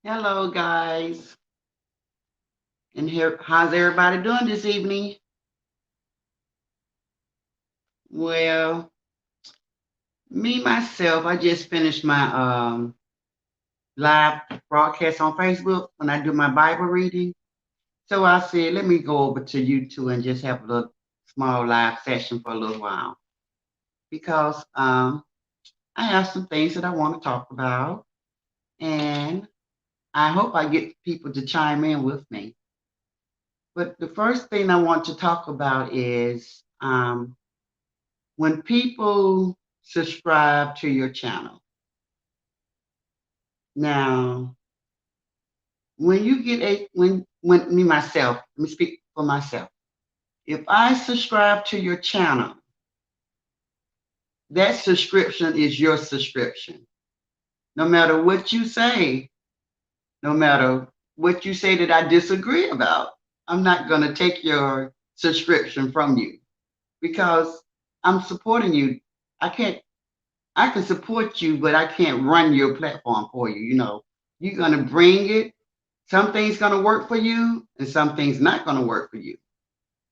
Hello, guys. And here, how's everybody doing this evening? Well, me myself, I just finished my live broadcast on Facebook when I do my Bible reading. So I said, let me go over to YouTube and just have a little small live session for a little while because I have some things that I want to talk about, and I hope I get people to chime in with me. But the first thing I want to talk about is when people subscribe to your channel. Now, when you get a when me myself, let me speak for myself. If I subscribe to your channel, that subscription is your subscription. No matter what you say, no matter what you say that I disagree about, I'm not going to take your subscription from you because I'm supporting you. I can't I can support you, but I can't run your platform for you. You're gonna bring it. Some things gonna work for you, and some things not gonna work for you.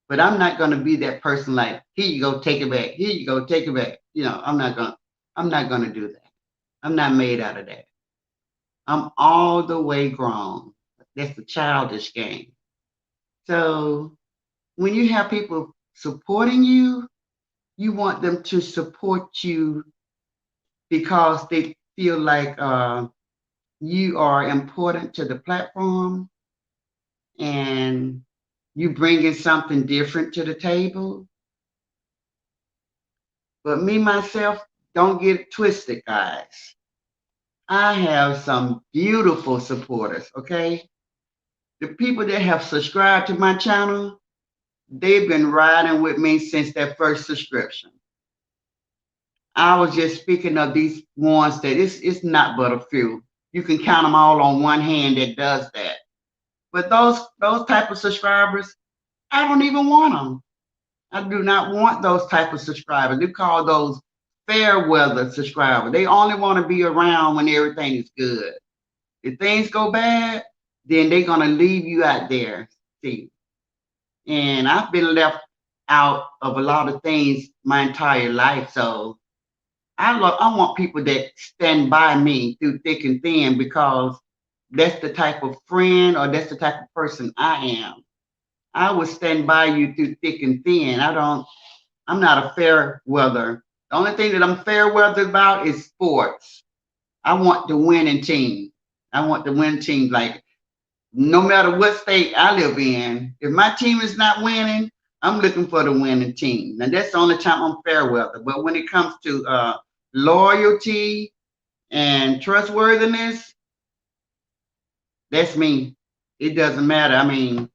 But I'm not gonna be that person like, here you go, take it back. Here you go, take it back. I'm not gonna do that. I'm not made out of that. I'm all the way grown. That's a childish game. So when you have people supporting you, you want them to support you because they feel like you are important to the platform and you bringing something different to the table. But me myself, don't get it twisted, guys. I have some beautiful supporters. Okay, the people that have subscribed to my channel, they've been riding with me since that first subscription. I was just speaking of these ones that it's not but a few. You can count them all on one hand that does that. But those type of subscribers, I don't even want them. I do not want those type of subscribers. They call those fair weather subscribers. They only want to be around when everything is good. If things go bad, then they're gonna leave you out there. See, and I've been left out of a lot of things my entire life. So I want people that stand by me through thick and thin because that's the type of friend or that's the type of person I am. I will stand by you through thick and thin. I'm not a fair weather. The only thing that I'm fair weather about is sports. I want the winning team. I want the winning team. Like no matter what state I live in, if my team is not winning, I'm looking for the winning team. And that's the only time I'm fair weather. But when it comes to loyalty and trustworthiness, that's me. It doesn't matter. I mean,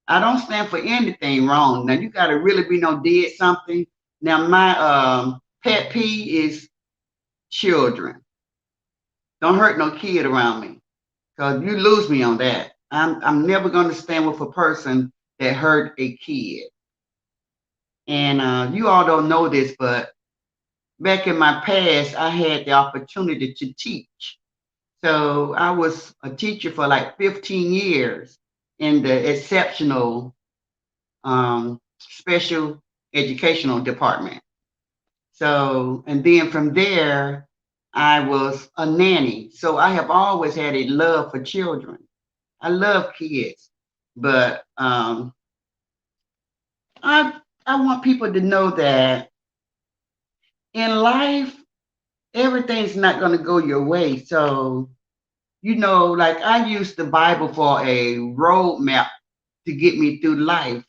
I don't stand for anything wrong. Now you got to really be no did something. Now my pet peeve is children. Don't hurt no kid around me, cause you lose me on that. I'm never going to stand with a person that hurt a kid. And you all don't know this, but back in my past, I had the opportunity to teach. So I was a teacher for like 15 years in the exceptional special educational department. So, and then from there, I was a nanny. So I have always had a love for children. I love kids, but I I want people to know that in life, everything's not going to go your way. So, like I use the Bible for a roadmap to get me through life.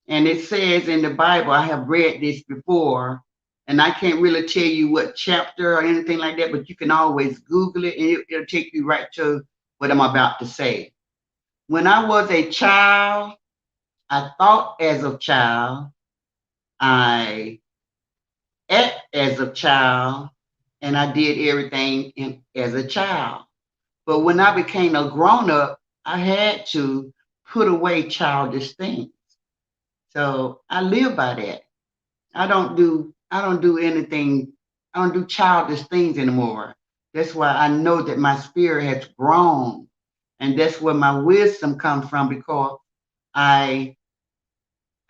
And it says in the Bible, I have read this before, and I can't really tell you what chapter or anything like that, but you can always Google it and it'll take you right to what I'm about to say. When I was a child, I thought as a child, I ate as a child, and I did everything as a child. But when I became a grown up, I had to put away childish things. So I live by that. I don't do anything, I don't do childish things anymore. That's why I know that my spirit has grown And that's where my wisdom comes from, because I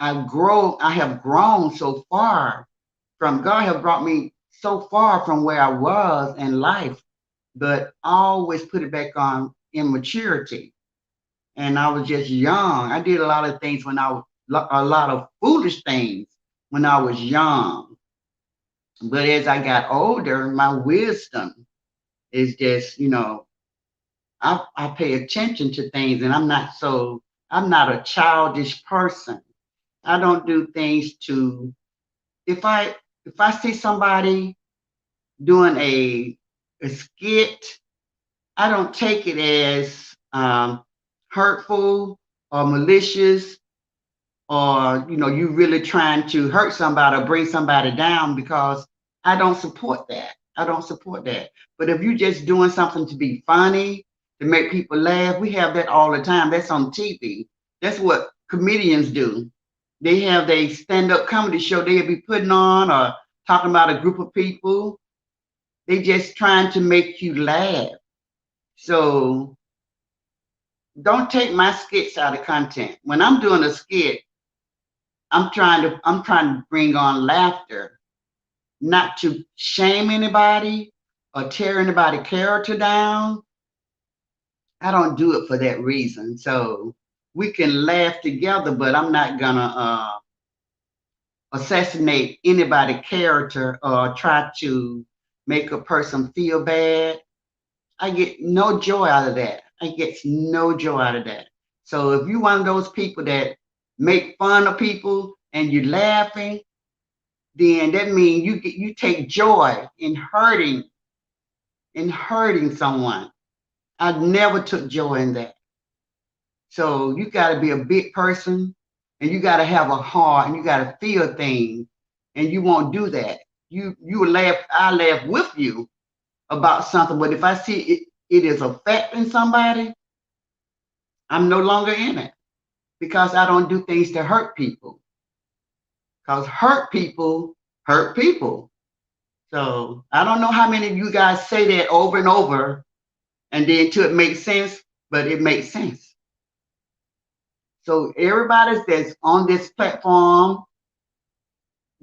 I have grown so far from God. Have brought me so far from where I was in life, but I always put it back on immaturity. And I was just young. I did a lot of things when I was a lot of foolish things when I was young. But as I got older, my wisdom is just, I pay attention to things, and I'm not a childish person. I don't do things to, if I if I see somebody doing a skit, I don't take it as hurtful or malicious, or you really trying to hurt somebody or bring somebody down, because I don't support that. I don't support that. But if you're just doing something to be funny, to make people laugh, we have that all the time. That's on TV. That's what comedians do. They have their stand-up comedy show they'll be putting on, or talking about a group of people. They just trying to make you laugh. So don't take my skits out of content. When I'm doing a skit, I'm trying to bring on laughter, not to shame anybody or tear anybody character down. I don't do it for that reason. So we can laugh together, but I'm not gonna assassinate anybody's character or try to make a person feel bad. I get no joy out of that. I get no joy out of that. So if you're one of those people that make fun of people and you're laughing, then that means you take joy in hurting someone. I never took joy in that. So you got to be a big person, and you got to have a heart, and you got to feel things, and you won't do that. You will laugh. I laugh with you about something, but if I see it is affecting somebody, I'm no longer in it, because I don't do things to hurt people. Because hurt people. So I don't know how many of you guys say that over and over, and then until it makes sense, but it makes sense. So everybody that's on this platform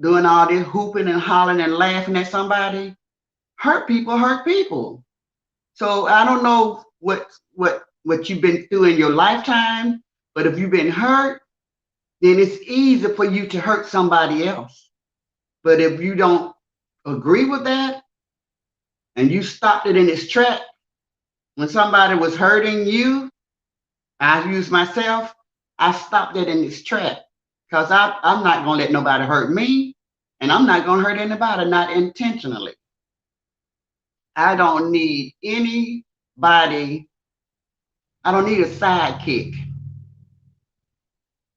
doing all this hooping and hollering and laughing at somebody, hurt people, hurt people. So I don't know what you've been through in your lifetime, but if you've been hurt, then it's easy for you to hurt somebody else. But if you don't agree with that, and you stopped it in its track, when somebody was hurting you, I use myself, I stopped it in its track, because I'm not going to let nobody hurt me, and I'm not going to hurt anybody, not intentionally. I don't need anybody, I don't need a sidekick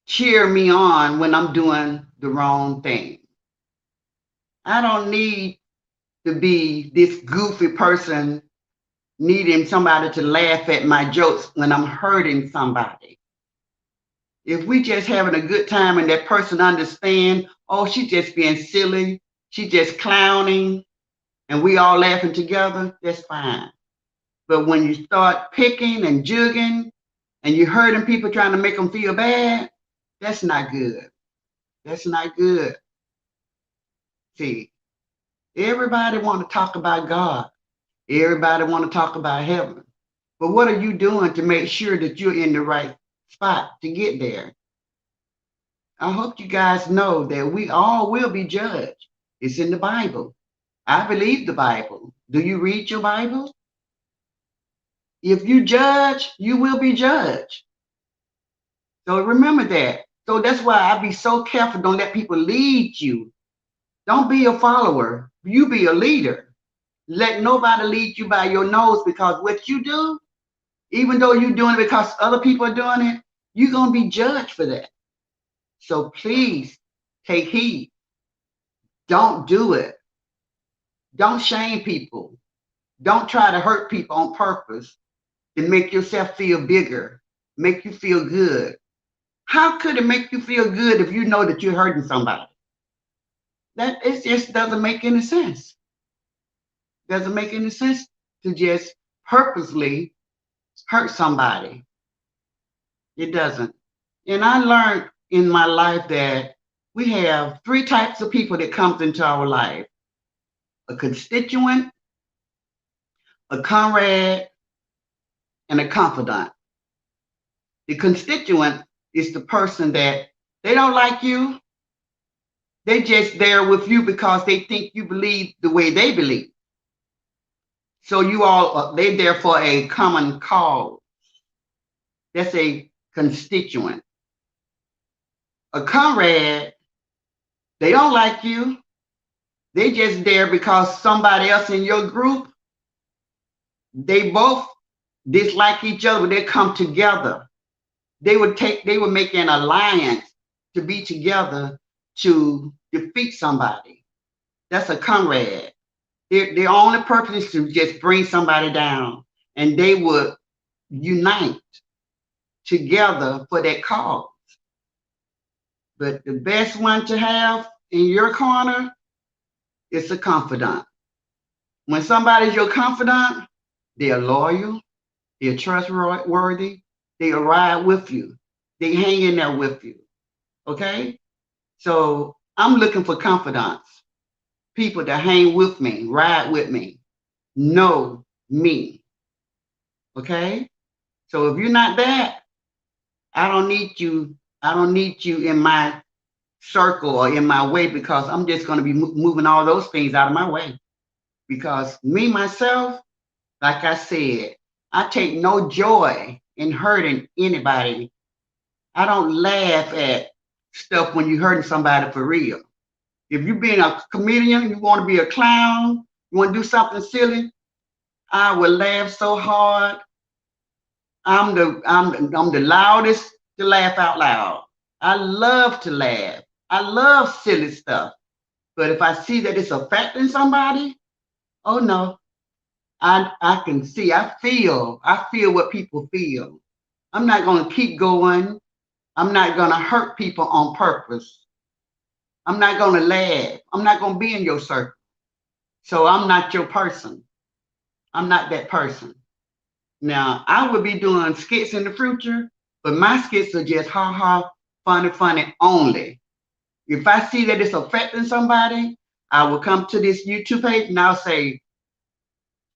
cheer me on when I'm doing the wrong thing. I don't need to be this goofy person needing somebody to laugh at my jokes when I'm hurting somebody. If we just having a good time and that person understand, oh, she just being silly, she just clowning, and we all laughing together, that's fine. But when you start picking and jugging, and you're hurting people trying to make them feel bad, that's not good. That's not good. See, everybody want to talk about God. Everybody want to talk about heaven. But what are you doing to make sure that you're in the right spot to get there? I hope you guys know that we all will be judged. It's in the Bible. I believe the Bible. Do you read your Bible? If you judge, you will be judged. So remember that. So that's why I be so careful. Don't let people lead you. Don't be a follower. You be a leader. Let nobody lead you by your nose, because what you do, even though you're doing it because other people are doing it, you're going to be judged for that. So please take heed. Don't do it. Don't shame people. Don't try to hurt people on purpose to make yourself feel bigger, make you feel good. How could it make you feel good if you know that you're hurting somebody? That it just doesn't make any sense. Doesn't make any sense to just purposely hurt somebody. It doesn't. And I learned in my life that we have three types of people that comes into our life: a constituent, a comrade, and a confidant. The constituent is the person that they don't like you. They just there with you because they think you believe the way they believe. So you all, they there for a common cause. That's a constituent. A comrade, they don't like you. They just there because somebody else in your group, they both dislike each other, but they come together. They would make an alliance to be together to defeat somebody. That's a comrade. Their only purpose is to just bring somebody down, and they would unite together for that cause. But the best one to have in your corner is a confidant. When somebody's your confidant, they're loyal, they're trustworthy, they'll ride with you, they hang in there with you. Okay? So I'm looking for confidants, people that hang with me, ride with me, know me. Okay? So if you're not that, I don't need you. I don't need you in my circle or in my way, because I'm just going to be moving all those things out of my way. Because me, myself, like I said, I take no joy in hurting anybody. I don't laugh at stuff when you're hurting somebody for real. If you're being a comedian, you want to be a clown, you want to do something silly, I will laugh so hard. I'm the loudest to laugh out loud. I love to laugh. I love silly stuff. But if I see that it's affecting somebody, oh no, I can see, I feel what people feel. I'm not going to keep going. I'm not going to hurt people on purpose. I'm not going to laugh. I'm not going to be in your circle. So I'm not your person. I'm not that person. Now, I will be doing skits in the future, but my skits are just ha ha, funny only. If I see that it's affecting somebody, I will come to this YouTube page and I'll say,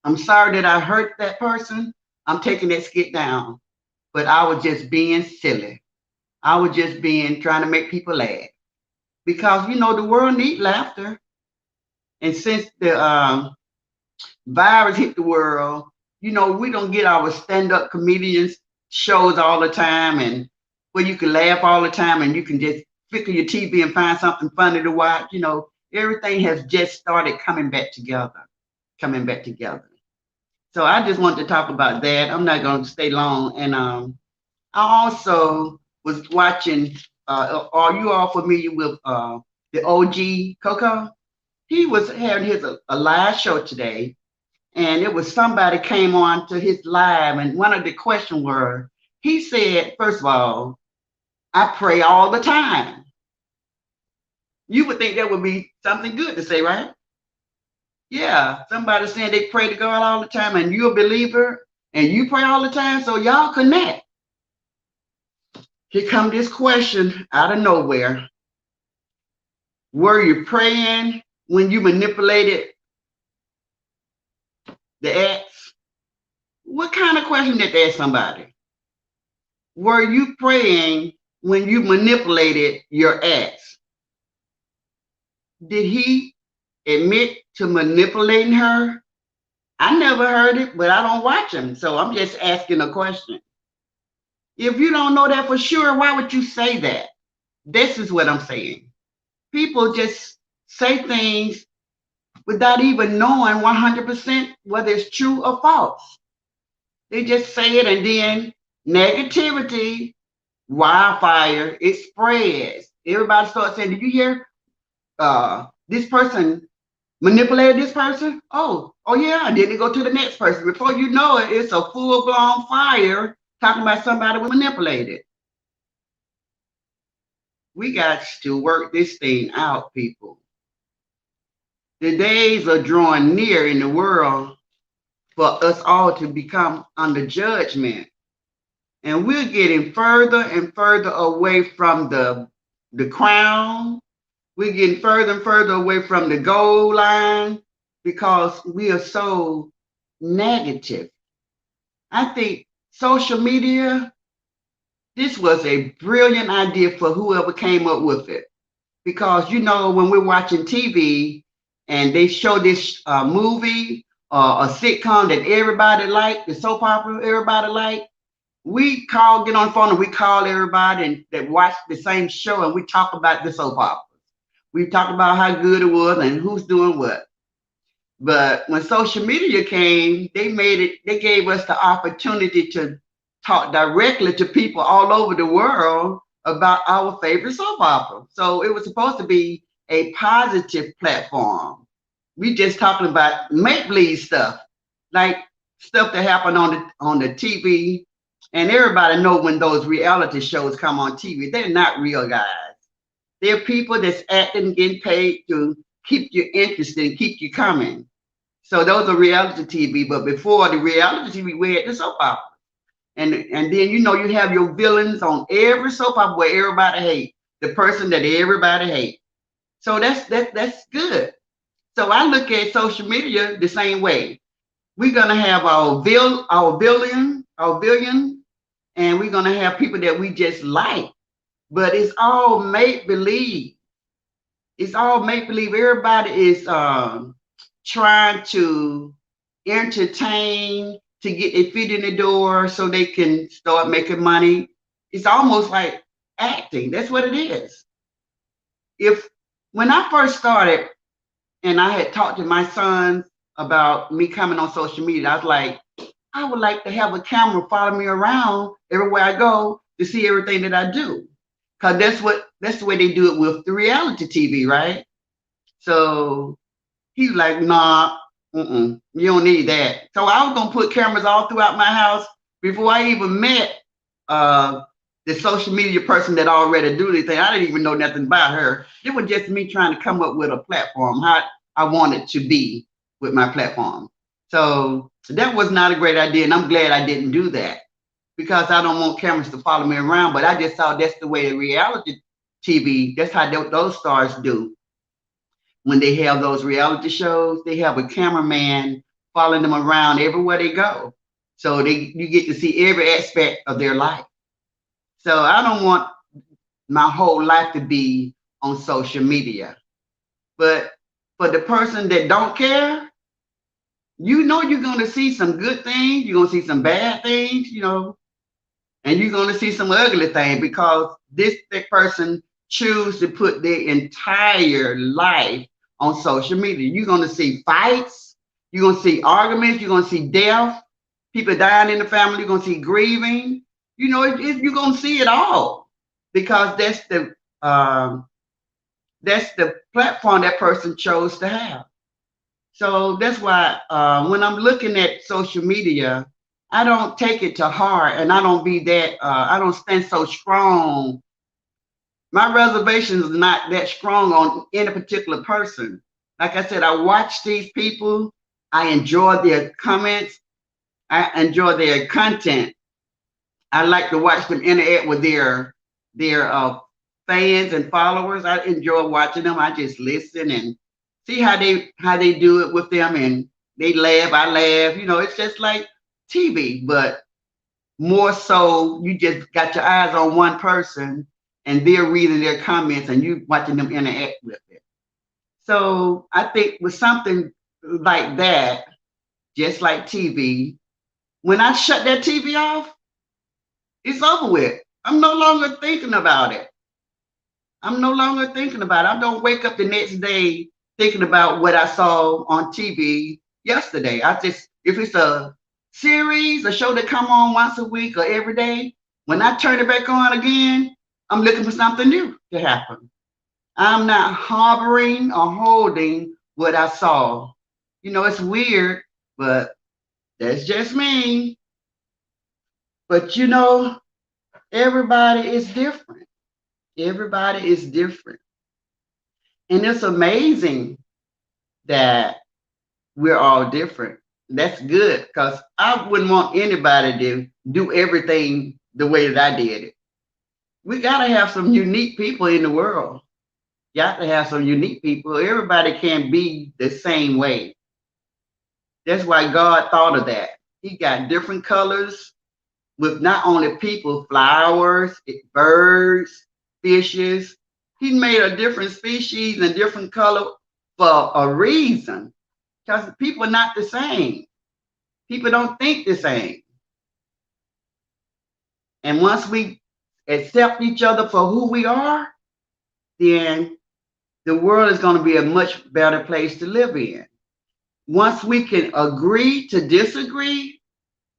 I'm sorry that I hurt that person. I'm taking that skit down. But I was just being silly. I was just trying to make people laugh. Because, the world needs laughter. And since the virus hit the world, we don't get our stand-up comedians shows all the time, and where you can laugh all the time and you can just flick on your TV and find something funny to watch. Everything has just started coming back together. So I just wanted to talk about that. I'm not going to stay long. And I also was watching, are you all familiar with the OG Coco? He was having a live show today, and it was somebody came on to his live, and one of the questions were, he said, first of all, I pray all the time. You would think that would be something good to say, right? Yeah, somebody saying they pray to God all the time, and you're a believer, and you pray all the time, so y'all connect. Here come this question out of nowhere. Were you praying when you manipulated the ex? What kind of question did they ask somebody? Were you praying when you manipulated your ex? Did he admit to manipulating her? I never heard it, but I don't watch him, so I'm just asking a question. If you don't know that for sure, why would you say that? This is what I'm saying. People just say things without even knowing 100% whether it's true or false. They just say it, and then negativity, wildfire, it spreads. Everybody starts saying, did you hear this person manipulated this person? Oh yeah, and then they go to the next person. Before you know it, it's a full-blown fire talking about somebody manipulated. We got to work this thing out, people. The days are drawing near in the world for us all to become under judgment. And we're getting further and further away from the crown. We're getting further and further away from the goal line because we are so negative. I think social media, this was a brilliant idea for whoever came up with it. Because, when we're watching TV and they show this movie or a sitcom that everybody like, the soap opera everybody like, get on the phone and we call everybody and that watch the same show and we talk about the soap opera. We talk about how good it was and who's doing what. But when social media came, they gave us the opportunity to talk directly to people all over the world about our favorite soap opera. So it was supposed to be a positive platform. We just talking about make believe stuff, like stuff that happened on the TV. And everybody know when those reality shows come on TV, they're not real guys. They're people that's acting, getting paid to keep you interested and keep you coming. So those are reality TV. But before the reality TV, we had the soap opera. And then you have your villains on every soap opera where everybody hates the person that everybody hates. So that's good. So I look at social media the same way. We're gonna have our billion, and we're gonna have people that we just like. But it's all make believe. It's all make believe. Everybody is trying to entertain to get their feet in the door so they can start making money. It's almost like acting. That's what it is. If When I first started and I had talked to my sons about me coming on social media, I was like, I would like to have a camera follow me around everywhere I go to see everything that I do. Cause that's the way they do it with the reality TV, right? So he was like, nah, you don't need that. So I was gonna put cameras all throughout my house before I even met uh, the social media person that already do this thing. I didn't even know nothing about her. It was just me trying to come up with a platform, how I wanted to be with my platform. So that was not a great idea, and I'm glad I didn't do that because I don't want cameras to follow me around. But I just saw that's the way the reality TV, that's how those stars do when they have those reality shows. They have a cameraman following them around everywhere they go. So you get to see every aspect of their life. So I don't want my whole life to be on social media. But for the person that don't care, you're gonna see some good things, you're gonna see some bad things, and you're gonna see some ugly things because this person choose to put their entire life on social media. You're gonna see fights, you're gonna see arguments, you're gonna see death, people dying in the family, you're gonna see grieving. You're gonna see it all because that's the platform that person chose to have. So that's why when I'm looking at social media, I don't take it to heart, and I don't be that. I don't stand so strong. My reservation is not that strong on any particular person. Like I said, I watch these people. I enjoy their comments. I enjoy their content. I like to watch them interact with their fans and followers. I enjoy watching them. I just listen and see how they do it with them, and they laugh. I laugh. It's just like TV, but more so you just got your eyes on one person and they're reading their comments and you watching them interact with it. So I think with something like that, just like TV, when I shut that TV off, it's over with. I'm no longer thinking about it. I'm no longer thinking about it. I don't wake up the next day thinking about what I saw on TV yesterday. If it's a series, a show that come on once a week or every day, when I turn it back on again, I'm looking for something new to happen. I'm not harboring or holding what I saw. It's weird, but that's just me. But everybody is different. Everybody is different. And it's amazing that we're all different. That's good because I wouldn't want anybody to do everything the way that I did it. We got to have some unique people in the world. Got to have some unique people. Everybody can't be the same way. That's why God thought of that. He got different colors with not only people, flowers, birds, fishes. He made a different species and different color for a reason. Because people are not the same. People don't think the same. And once we accept each other for who we are, then the world is going to be a much better place to live in. Once we can agree to disagree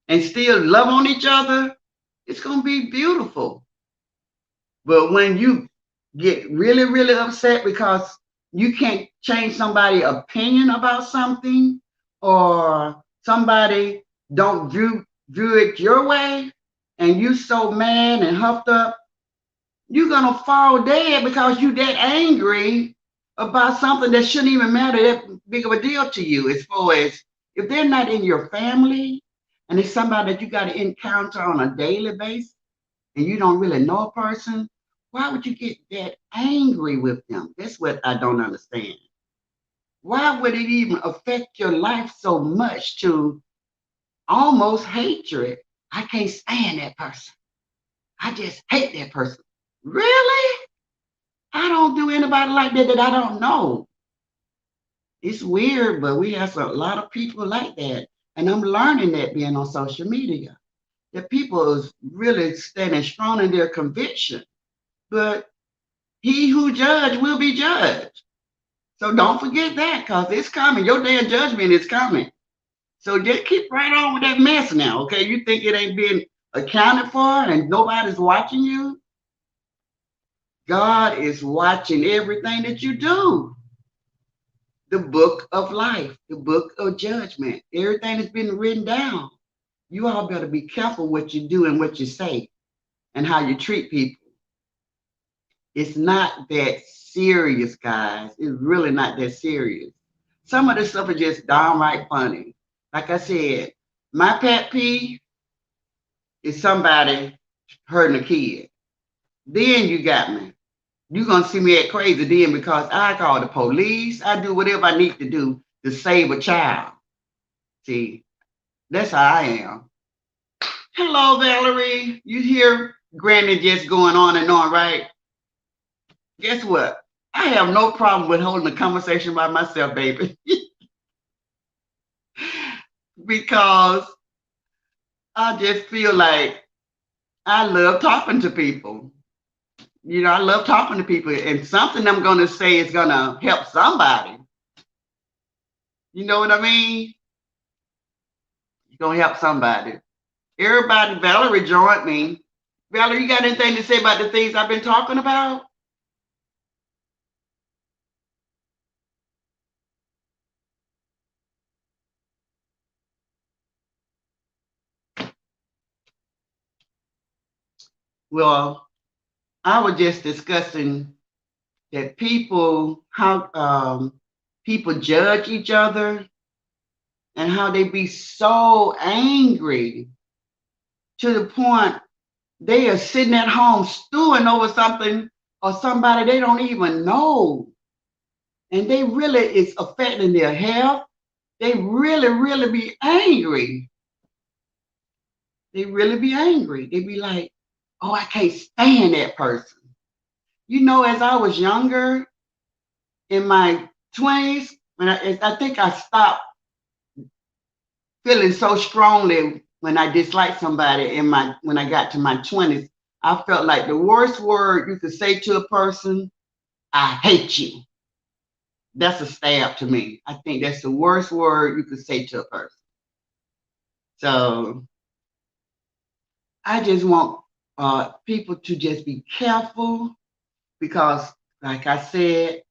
and still love on each other, it's going to be beautiful. But when you get really, really upset because you can't change somebody's opinion about something, or somebody don't view it your way, and you so mad and huffed up, you're gonna fall dead because you that angry about something that shouldn't even matter that big of a deal to you. As far as if they're not in your family and it's somebody that you got to encounter on a daily basis and you don't really know a person, why would you get that angry with them? That's what I don't understand. Why would it even affect your life so much to almost hatred? I can't stand that person. I just hate that person. Really? I don't do anybody like that that I don't know. It's weird, but we have a lot of people like that. And I'm learning that being on social media. That people is really standing strong in their conviction. But he who judge will be judged. So don't forget that because it's coming. Your day of judgment is coming. So just keep right on with that mess now, okay? You think it ain't being accounted for and nobody's watching you? God is watching everything that you do. The book of life, the book of judgment, everything that's been written down. You all better be careful what you do and what you say and how you treat people. It's not that serious, guys. It's really not that serious. Some of the stuff is just downright funny. Like I said, my pet peeve is somebody hurting a kid. Then you got me. You're going to see me act crazy then because I call the police. I do whatever I need to do to save a child. See, that's how I am. Hello, Valerie. You hear Granny just going on and on, right? Guess what? I have no problem with holding a conversation by myself, baby. Because I just feel like I love talking to people. You know, I love talking to people, and something I'm going to say is going to help somebody. You know what I mean? It's going to help somebody. Everybody, Valerie joined me. Valerie, you got anything to say about the things I've been talking about? Well, I was just discussing that how people judge each other and how they be so angry to the point they are sitting at home stewing over something or somebody they don't even know. And they really is affecting their health. They really, really be angry. They really be angry. They be like, oh, I can't stand that person. You know, as I was younger, in my 20s, I think I stopped feeling so strongly when I disliked somebody when I got to my 20s. I felt like the worst word you could say to a person, I hate you. That's a stab to me. I think that's the worst word you could say to a person. So I just want people to just be careful because, like I said,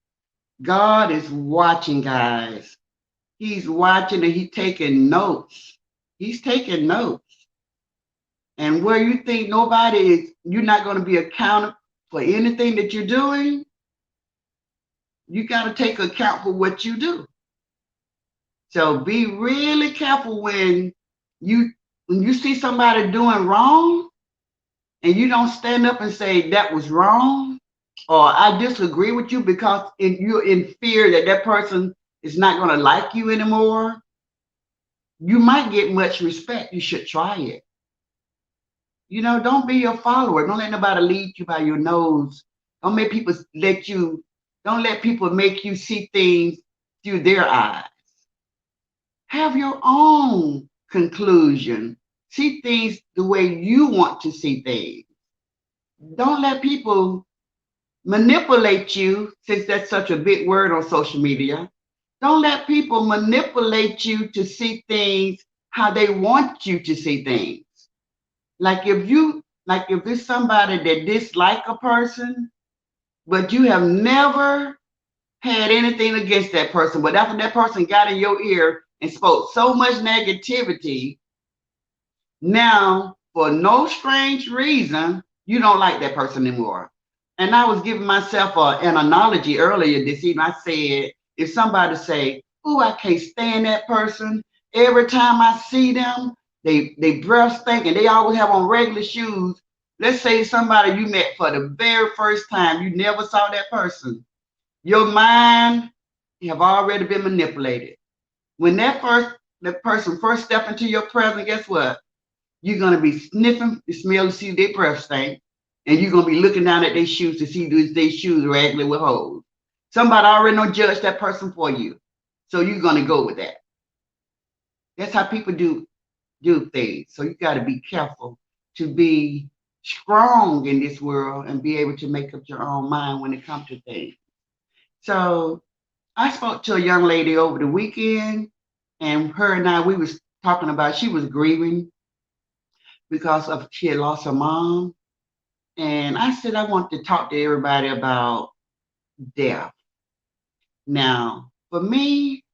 God is watching, guys. He's watching and he's taking notes. He's taking notes. And where you think you're not going to be accountable for anything that you're doing, you got to take account for what you do. So be really careful you when you see somebody doing wrong and you don't stand up and say that was wrong or I disagree with you because you're in fear that that person is not going to like you anymore. You might get much respect. You should try it. Don't be your follower. Don't let nobody lead you by your nose. Don't make people let you, don't let people make you see things through their eyes. Have your own conclusion. See things the way you want to see things. Don't let people manipulate you, since that's such a big word on social media. Don't let people manipulate you to see things how they want you to see things. Like if it's somebody that dislike a person, but you have never had anything against that person, but after that person got in your ear and spoke so much negativity, now for no strange reason, you don't like that person anymore. And I was giving myself an analogy earlier this evening. I said, if somebody say, "Oh, I can't stand that person. Every time I see them, they breath stink and they always have on regular shoes." Let's say somebody you met for the very first time, you never saw that person. Your mind have already been manipulated. When that person first step into your presence, guess what? You're gonna be sniffing the smell to see their breath stink, and you're gonna be looking down at their shoes to see do their shoes regular with holes. Somebody already don't judge that person for you, so you're gonna go with that. That's how people do things. So you got to be careful to be strong in this world and be able to make up your own mind when it comes to things. So I spoke to a young lady over the weekend, and her and I we was talking about she was grieving because of she had lost her mom. And I said I want to talk to everybody about death. Now, for me,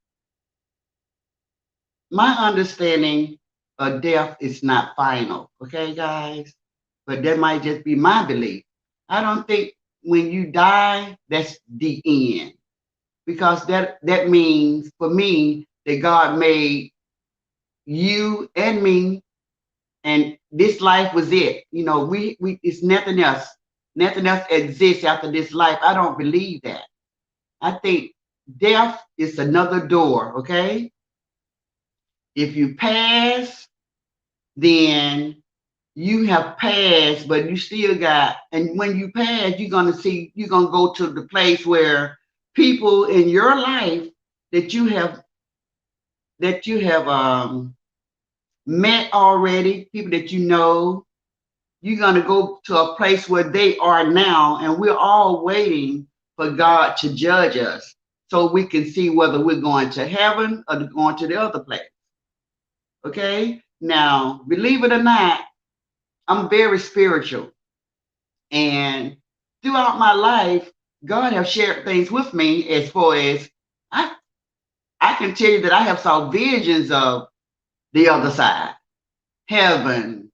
my understanding of death is not final, okay, guys? But that might just be my belief. I don't think when you die, that's the end. Because that means for me that God made you and me, and this life was it. We it's nothing else. Nothing else exists after this life. I don't believe that. I think death is another door, okay? If you pass, then you have passed, but you still got, and when you pass, you're gonna go to the place where people in your life that you have met already, people that you know, you're gonna go to a place where they are now, and we're all waiting for God to judge us so we can see whether we're going to heaven or going to the other place. Okay? Now, believe it or not, I'm very spiritual. And throughout my life, God has shared things with me as far as I, I can tell you that I have saw visions of the other side, heaven,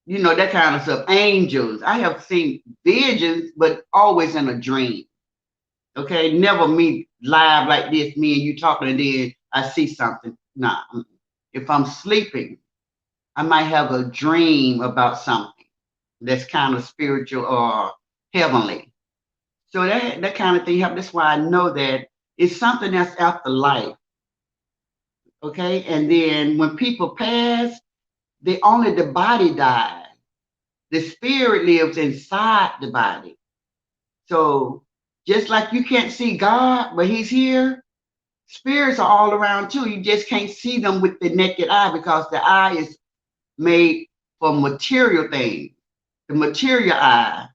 that kind of stuff, angels. I have seen visions, but always in a dream. Okay, never me live like this, me and you talking, and then I see something. Nah, if I'm sleeping, I might have a dream about something that's kind of spiritual or heavenly. So that kind of thing happens. That's why I know that it's something that's after life. Okay, and then when people pass, they only the body dies. The spirit lives inside the body. So just like you can't see God, but He's here, spirits are all around too. You just can't see them with the naked eye because the eye is made for material things, the material eye,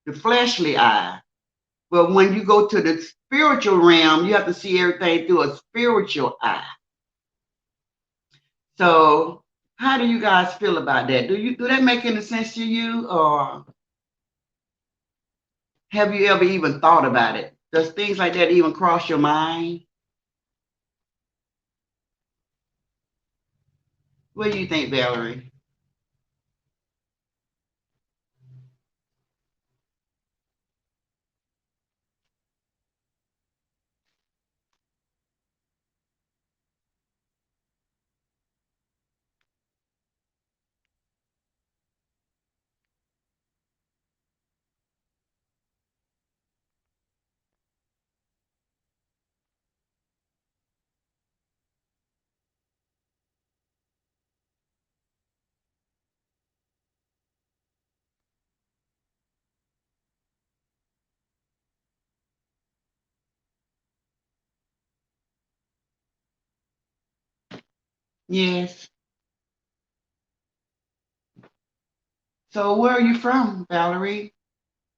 the fleshly eye. But when you go to the spiritual realm, you have to see everything through a spiritual eye. So how do you guys feel about that? Do that make any sense to you, or have you ever even thought about it? Does things like that even cross your mind? What do you think, Valerie? Yes. So where are you from, Valerie?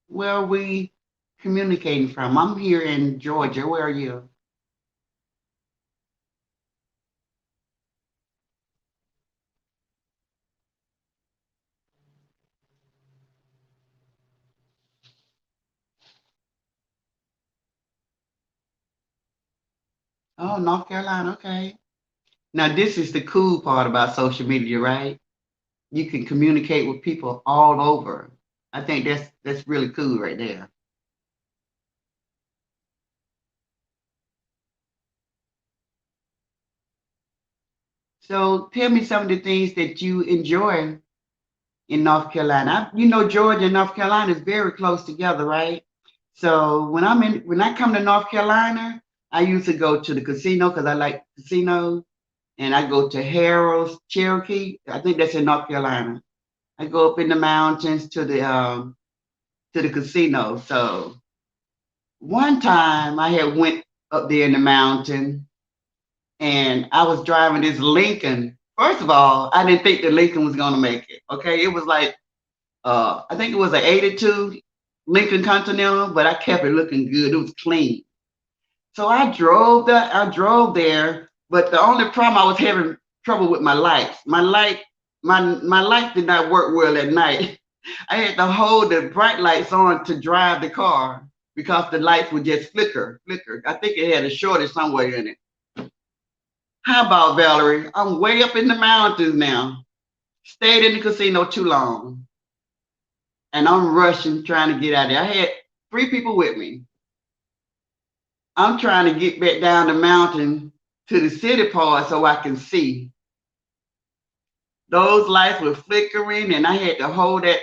Where are we communicating from? I'm here in Georgia. Where are you? Oh, North Carolina. Okay. Now this is the cool part about social media, right? You can communicate with people all over. I think that's really cool right there. So tell me some of the things that you enjoy in North Carolina. You know, Georgia and North Carolina is very close together, right? So when I come to North Carolina, I used to go to the casino because I like casinos, and I go to Harrah's, Cherokee. I think that's in North Carolina. I go up in the mountains to the casino. So one time I had went up there in the mountain and I was driving this Lincoln. First of all, I didn't think the Lincoln was gonna make it. Okay, it was like I think it was an 82 Lincoln Continental, but I kept it looking good. It was clean. So I drove there, but the only problem I was having trouble with my lights. My light did not work well at night. I had to hold the bright lights on to drive the car because the lights would just flicker. I think it had a shortage somewhere in it. How about Valerie? I'm way up in the mountains now. Stayed in the casino too long, and I'm rushing trying to get out of there. I had three people with me. I'm trying to get back down the mountain to the city part so I can see. Those lights were flickering, and I had to hold that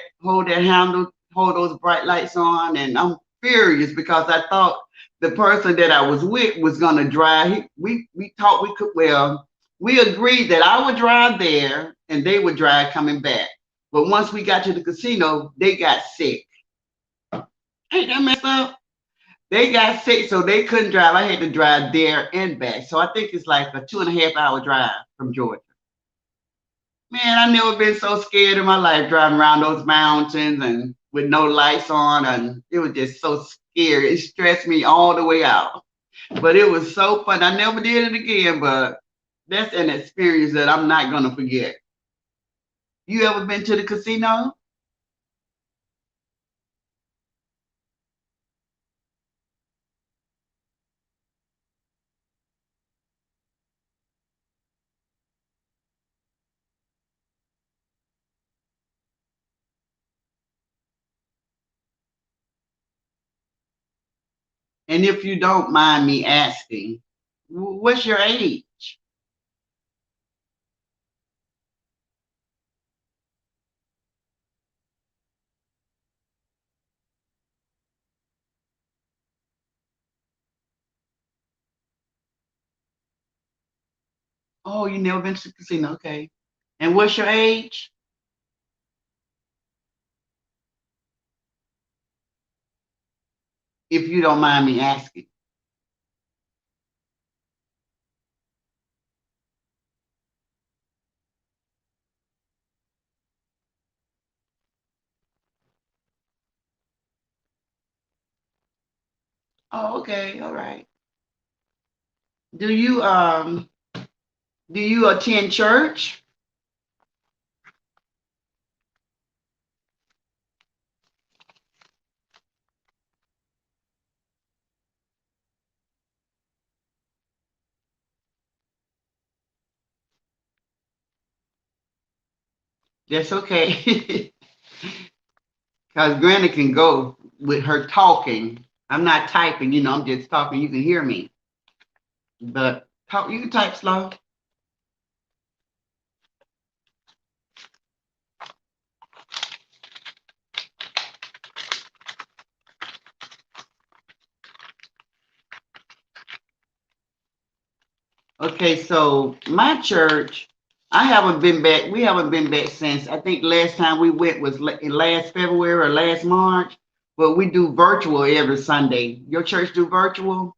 handle, hold those bright lights on, and I'm furious because I thought the person that I was with was gonna drive. We thought we could. Well, we agreed that I would drive there and they would drive coming back. But once we got to the casino, they got sick. Ain't that messed up? They got sick, so they couldn't drive. I had to drive there and back. So I think it's like a 2.5 hour drive from Georgia. Man, I never been so scared in my life driving around those mountains and with no lights on, and it was just so scary. It stressed me all the way out. But it was so fun. I never did it again, but that's an experience that I'm not gonna forget. You ever been to the casino? And if you don't mind me asking, what's your age? Oh, you never been to the casino? Okay. And what's your age? If you don't mind me asking. Oh, okay, all right. Do you do you attend church? That's okay. Because Granny can go with her talking. I'm not typing, I'm just talking. You can hear me. But talk, you can type slow. Okay, so my church, I haven't been back. We haven't been back since I think last time we went was in last February or last March. But we do virtual every Sunday. Your church do virtual?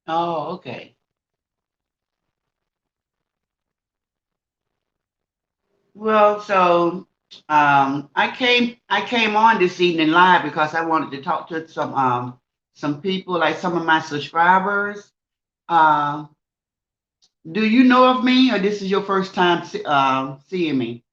Oh, okay. Well, so I came on this evening live because I wanted to talk to some people, like some of my subscribers. Uh, do you know of me, or this is your first time seeing me?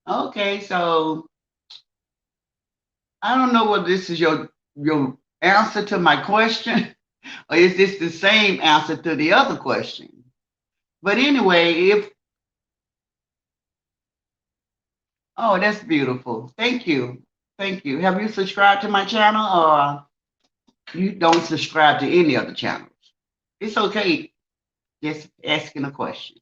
Okay, so I don't know whether this is your answer to my question, or is this the same answer to the other question? But anyway, if oh, that's beautiful. Thank you. Thank you. Have you subscribed to my channel, or you don't subscribe to any other channels? It's okay, just asking a question.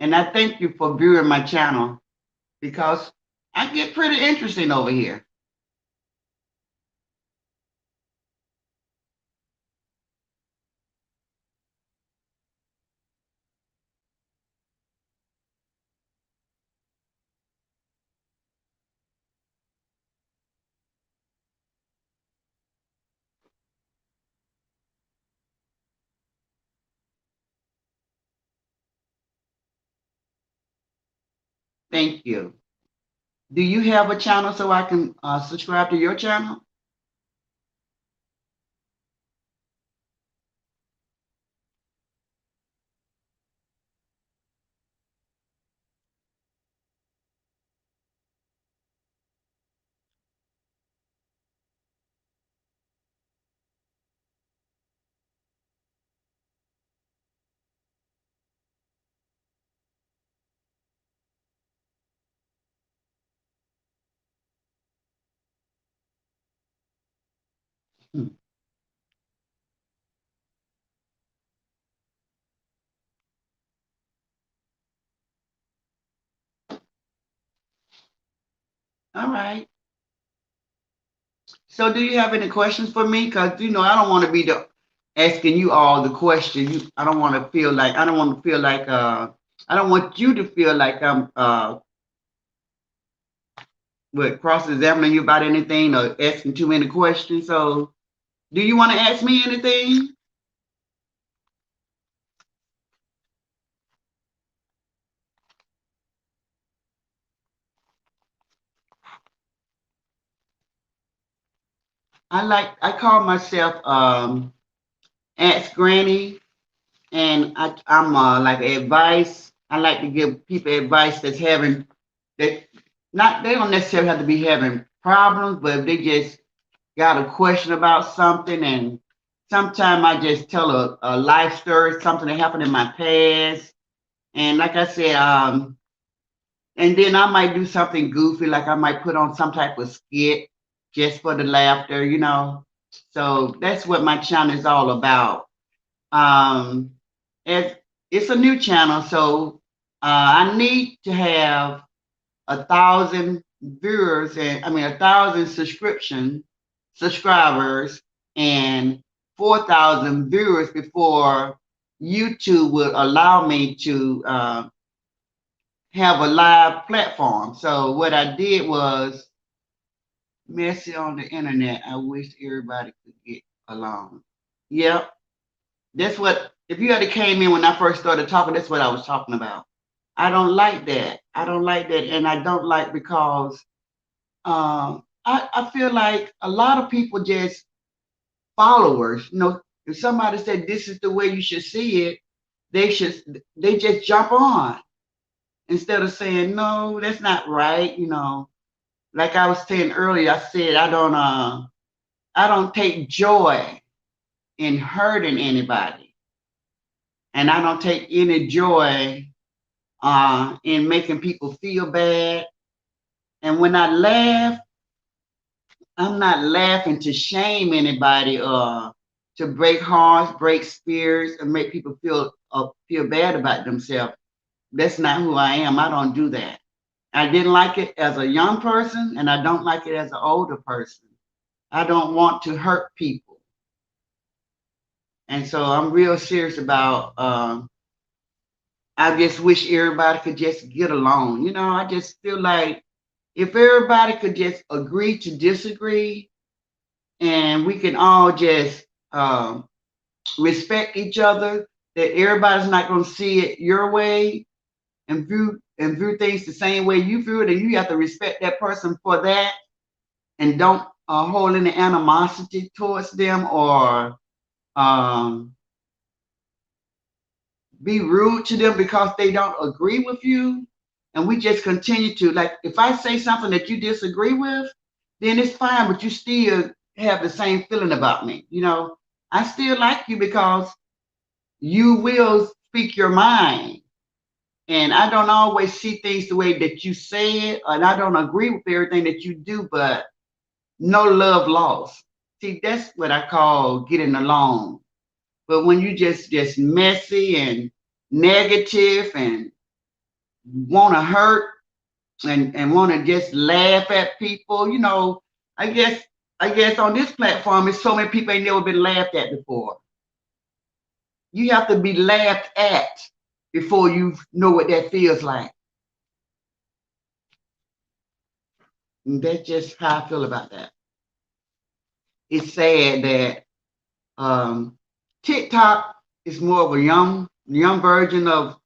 And I thank you for viewing my channel because I get pretty interesting over here. Thank you. Do you have a channel so I can subscribe to your channel? Hmm. All right. So do you have any questions for me? Because I don't want to be the asking you all the questions. I don't want to feel like I don't want you to feel like I'm cross examining you about anything or asking too many questions. So do you want to ask me anything? I call myself Ask Granny, and I'm like advice. I like to give people advice that not they don't necessarily have to be having problems, but if they just got a question about something, and sometimes I just tell a life story, something that happened in my past, and like I said, and then I might do something goofy, like I might put on some type of skit just for the laughter. So that's what my channel is all about. Um, it's, it's a new channel, so I need to have 1,000 viewers, and I mean 1,000 subscribers and 4,000 viewers before YouTube will allow me to have a live platform. So what I did was messy on the internet. I wish everybody could get along. Yep, that's what. If you had came in when I first started talking, that's what I was talking about. I don't like that. I don't like that, and I don't like because I feel like a lot of people just followers. If somebody said this is the way you should see it, they just jump on instead of saying no, that's not right. like I was saying earlier, I said I don't take joy in hurting anybody, and I don't take any joy in making people feel bad. And when I laugh, I'm not laughing to shame anybody or to break hearts, break spirits, and make people feel bad about themselves. That's not who I am. I don't do that. I didn't like it as a young person, and I don't like it as an older person. I don't want to hurt people, and so I'm real serious about. I just wish everybody could just get along. You know, I just feel like if everybody could just agree to disagree, and we can all just respect each other, that everybody's not going to see it your way and view things the same way you view it, and you have to respect that person for that, and don't hold any animosity towards them or um, be rude to them because they don't agree with you. And we just continue to, like, if I say something that you disagree with, then it's fine, but you still have the same feeling about me. You know, I still like you because you will speak your mind. And I don't always see things the way that you say it, and I don't agree with everything that you do, but no love lost. See, that's what I call getting along. But when you just messy and negative and want to hurt and want to just laugh at people, you know, I guess I guess on this platform, it's so many people ain't never been laughed at before. You have to be laughed at before you know what that feels like. And that's just how I feel about that. It's sad that TikTok is more of a young version of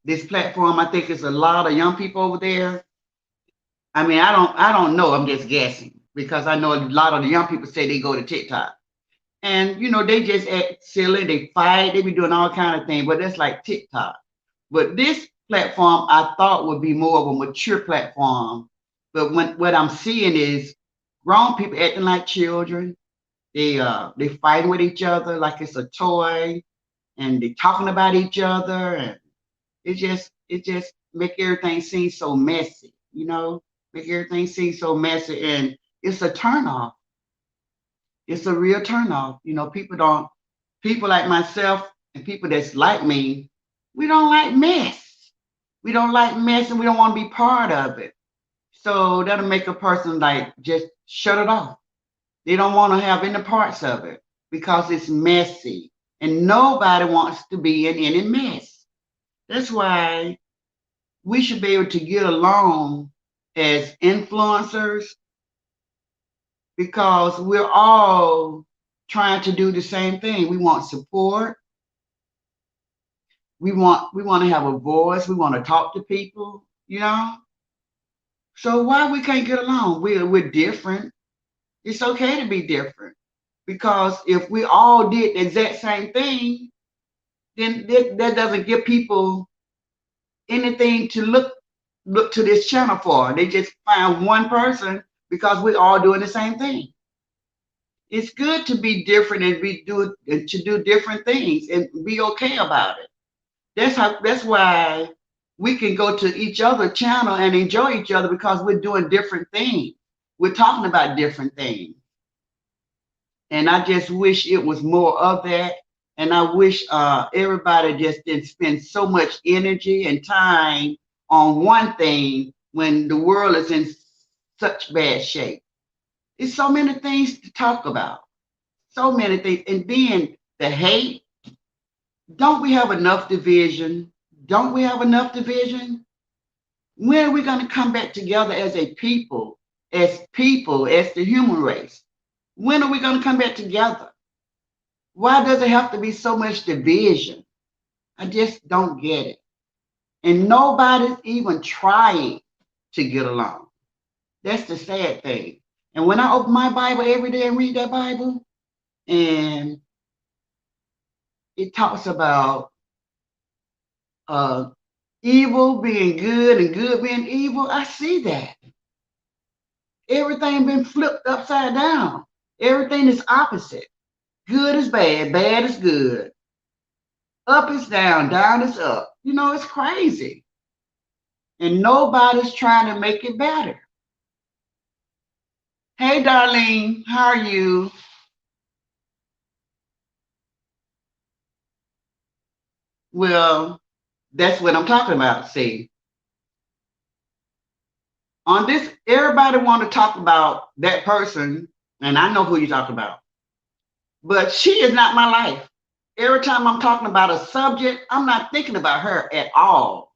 this platform. I think it's a lot of young people over there. I mean, I don't know. I'm just guessing because I know a lot of the young people say they go to TikTok, and you know they just act silly. They fight. They be doing all kind of things, but that's like TikTok. But this platform I thought would be more of a mature platform. But what I'm seeing is grown people acting like children. They fighting with each other like it's a toy, and they talking about each other, and it just make everything seem so messy, you know, make everything seem so messy, and it's a turn off. It's a real turn off. You know, people like myself and people that's like me, we don't like mess. We don't like mess, and we don't want to be part of it. So that'll make a person like just shut it off. They don't want to have any parts of it because it's messy, and nobody wants to be in any mess. That's why we should be able to get along as influencers because we're all trying to do the same thing. We want support. We want to have a voice. We want to talk to people, you know? So why we can't get along? We're different. It's okay to be different because if we all did the exact same thing, then that doesn't give people anything to look to this channel for. They just find one person because we're all doing the same thing. It's good to be different and to do different things and be okay about it. That's why we can go to each other channel and enjoy each other because we're doing different things. We're talking about different things. And I just wish it was more of that. And I wish everybody just didn't spend so much energy and time on one thing when the world is in such bad shape. It's so many things to talk about, so many things. And then the hate, don't we have enough division? Don't we have enough division? When are we going to come back together as a people, as the human race? When are we going to come back together? Why does it have to be so much division? I just don't get it. And nobody's even trying to get along. That's the sad thing. And when I open my Bible every day and read that Bible, and it talks about uh, evil being good and good being evil, I see that. Everything been flipped upside down. Everything is opposite. Good is bad, bad is good. Up is down, down is up. You know, it's crazy. And nobody's trying to make it better. Hey, Darlene, how are you? Well, that's what I'm talking about. See, on this, everybody want to talk about that person, and I know who you're talking about. But she is not my life. Every time I'm talking about a subject, I'm not thinking about her at all.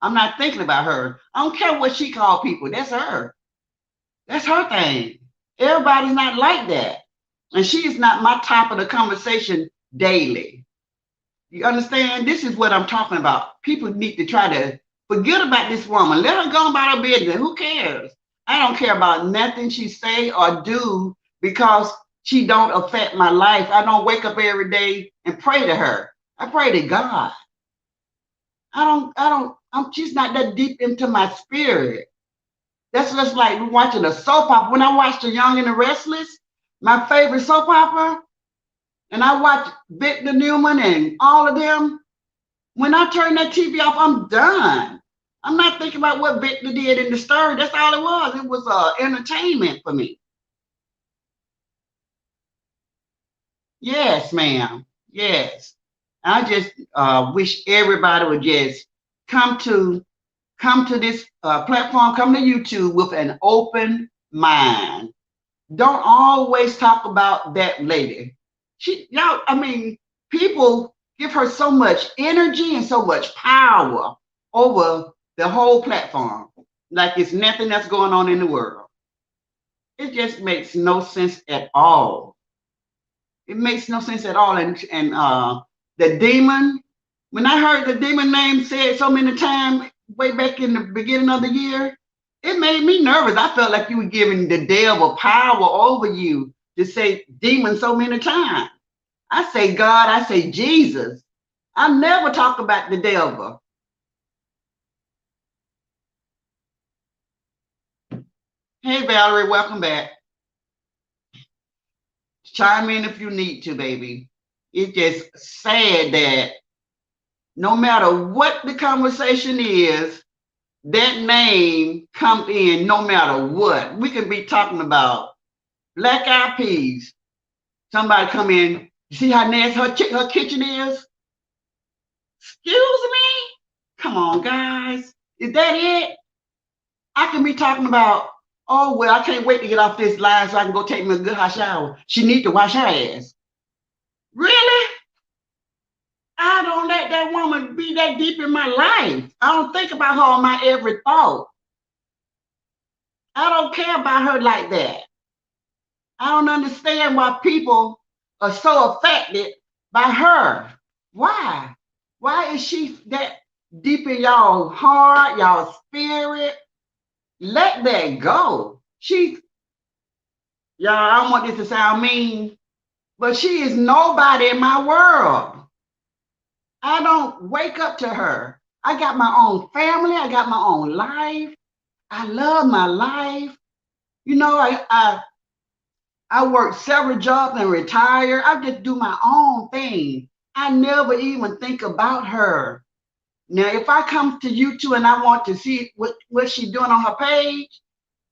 I'm not thinking about her. I don't care what she called people. That's her. That's her thing. Everybody's not like that. And she is not my top of the conversation daily. You understand? This is what I'm talking about. People need to try to forget about this woman. Let her go about her business. Who cares? I don't care about nothing she say or do because she don't affect my life. I don't wake up every day and pray to her. I pray to God. She's not that deep into my spirit. That's just like watching a soap opera. When I watched The Young and the Restless, my favorite soap opera, and I watched Victor Newman and all of them, when I turn that TV off, I'm done. I'm not thinking about what Victor did in the story. That's all it was. It was entertainment for me. Yes, ma'am. Yes. I just wish everybody would just come to this platform, come to YouTube with an open mind. Don't always talk about that lady. I mean, people give her so much energy and so much power over the whole platform, like it's nothing that's going on in the world. It just makes no sense at all. It makes no sense at all. And the demon, when I heard the demon name said so many times way back in the beginning of the year, it made me nervous. I felt like you were giving the devil power over you to say demon so many times. I say God, I say Jesus. I never talk about the devil. Hey, Valerie, welcome back. Chime in if you need to, baby. It's just sad that no matter what the conversation is, that name comes in no matter what. We can be talking about Black Eyed Peas. Somebody come in, you see how nasty her kitchen is? Excuse me? Come on, guys. Is that it? I can be talking about, oh, well, I can't wait to get off this line so I can go take me a good hot shower. She needs to wash her ass. Really? I don't let that woman be that deep in my life. I don't think about her on my every thought. I don't care about her like that. I don't understand why people are so affected by her. Why? Why is she that deep in y'all heart, y'all spirit? Let that go. Y'all, I don't want this to sound mean, but she is nobody in my world. I don't wake up to her. I got my own family. I got my own life. I love my life. You know, I work several jobs and retire. I just do my own thing. I never even think about her. Now, if I come to YouTube and I want to see what she's doing on her page,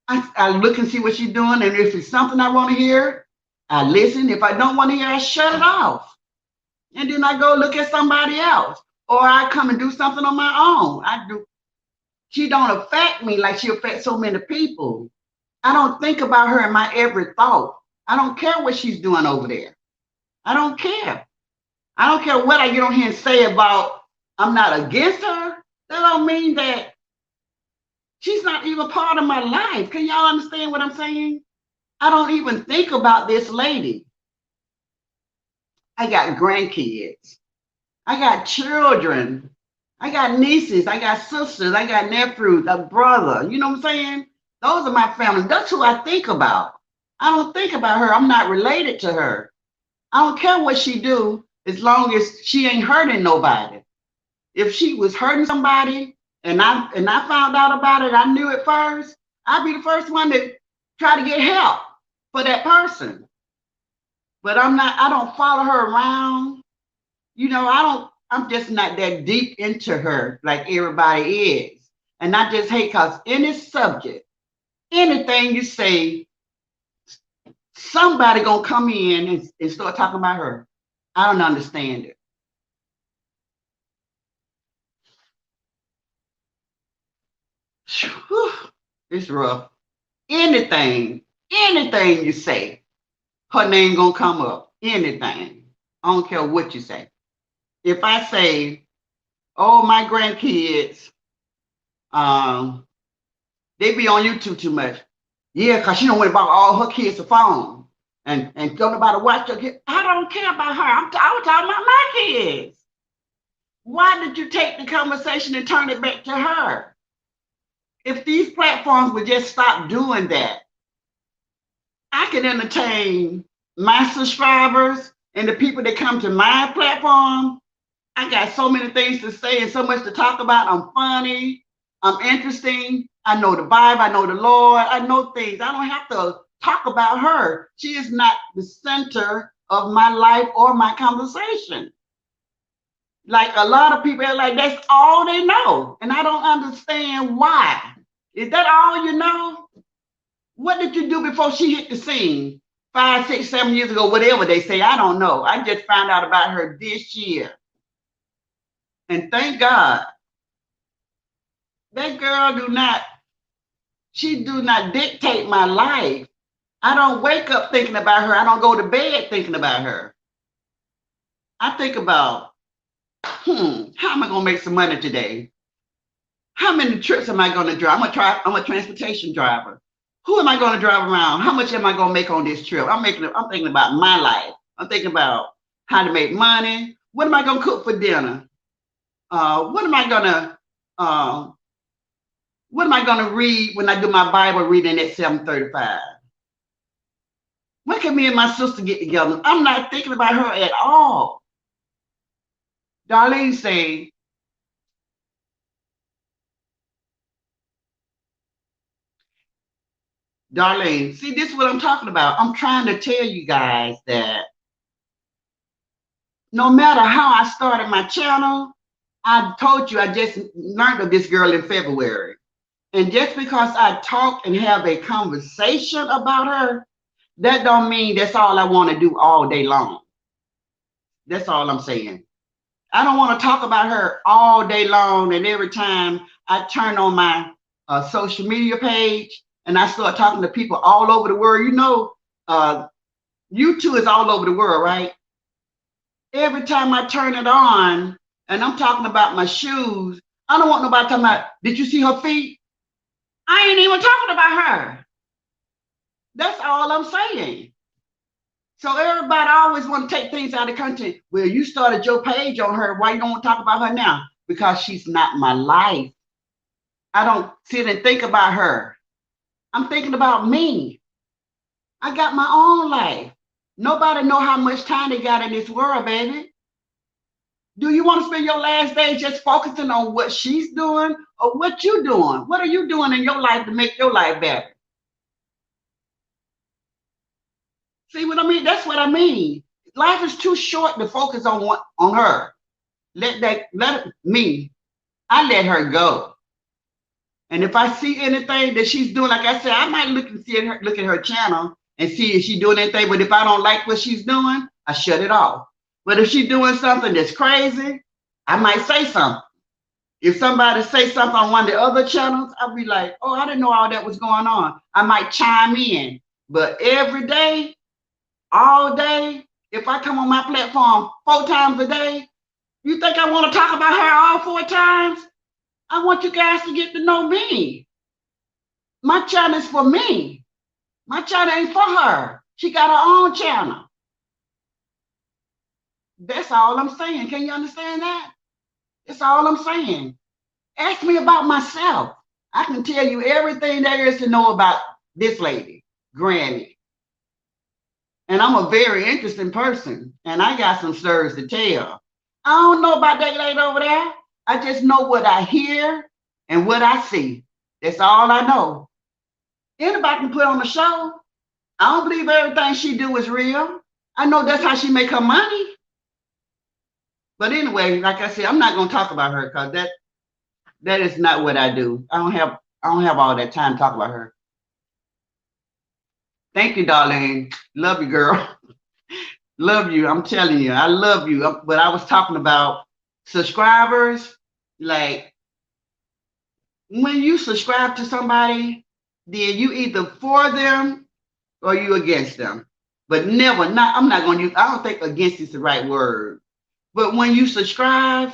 I look and see what she's doing. And if it's something I want to hear, I listen. If I don't want to hear, I shut it off. And then I go look at somebody else. Or I come and do something on my own. She don't affect me like she affects so many people. I don't think about her in my every thought. I don't care what she's doing over there. I don't care. I don't care what I get on here and say about I'm not against her. That don't mean that she's not even part of my life. Can y'all understand what I'm saying? I don't even think about this lady. I got grandkids. I got children. I got nieces. I got sisters. I got nephews, a brother. You know what I'm saying? Those are my family. That's who I think about. I don't think about her. I'm not related to her. I don't care what she do as long as she ain't hurting nobody. If she was hurting somebody and I found out about it, I knew it first, I'd be the first one that try to get help for that person. But I don't follow her around. I'm just not that deep into her like everybody is. And I just hate because any subject, anything you say, somebody gonna come in and start talking about her. I don't understand it. Whew, it's rough. Anything you say, her name gonna come up. Anything. I don't care what you say. If I say, oh, my grandkids, um, they be on YouTube too much. Yeah, because she don't want to buy all her kids a phone. And don't nobody watch her kids. I don't care about her. I was talking about my kids. Why did you take the conversation and turn it back to her? If these platforms would just stop doing that, I can entertain my subscribers and the people that come to my platform. I got so many things to say and so much to talk about. I'm funny. I'm interesting. I know the Bible. I know the Lord. I know things. I don't have to talk about her. She is not the center of my life or my conversation. Like a lot of people are like, that's all they know. And I don't understand why. Is that all you know? What did you do before she hit the scene? 5, 6, 7 years ago, whatever they say. I don't know. I just found out about her this year. And thank God, that girl she do not dictate my life. I don't wake up thinking about her. I don't go to bed thinking about her. I think about, how am I gonna make some money today? How many trips am I gonna drive? I'm a transportation driver. Who am I gonna drive around? How much am I gonna make on this trip? I'm thinking about my life. I'm thinking about how to make money. What am I gonna cook for dinner? What am I gonna read when I do my Bible reading at 7:35? When can me and my sister get together? I'm not thinking about her at all. Darlene say, Darlene, see, this is what I'm talking about. I'm trying to tell you guys that no matter how I started my channel, I told you I just learned of this girl in February. And just because I talk and have a conversation about her, that don't mean that's all I want to do all day long. That's all I'm saying. I don't want to talk about her all day long, and every time I turn on my social media page and I start talking to people all over the world. YouTube is all over the world, right? Every time I turn it on and I'm talking about my shoes, I don't want nobody talking about, did you see her feet? I ain't even talking about her. That's all I'm saying. So everybody always want to take things out of context. Well, you started your page on her. Why you don't want to talk about her now? Because she's not my life. I don't sit and think about her. I'm thinking about me. I got my own life. Nobody know how much time they got in this world, baby. Do you want to spend your last days just focusing on what she's doing or what you're doing? What are you doing in your life to make your life better? See what I mean? That's what I mean. Life is too short to focus on her. Me. I let her go. And if I see anything that she's doing, like I said, I might look at her channel and see if she's doing anything. But if I don't like what she's doing, I shut it off. But if she's doing something that's crazy, I might say something. If somebody say something on one of the other channels, I'll be like, oh, I didn't know all that was going on. I might chime in. But every day, all day, if I come on my platform 4 times a day, you think I want to talk about her all 4 times? I want you guys to get to know me. My channel is for me. My channel ain't for her. She got her own channel. That's all I'm saying. Can you understand that? That's all I'm saying. Ask me about myself. I can tell you everything there is to know about this lady, Granny. And I'm a very interesting person, and I got some stories to tell. I don't know about that lady over there. I just know what I hear and what I see. That's all I know. Anybody can put on a show. I don't believe everything she do is real. I know that's how she make her money. But anyway, like I said, I'm not gonna talk about her because that is not what I do. I don't have all that time to talk about her. Thank you, darling. Love you, girl. Love you. I'm telling you, I love you. But I was talking about subscribers. Like when you subscribe to somebody, then you either for them or you against them. But never, not I'm not gonna use I don't think against is the right word. But when you subscribe,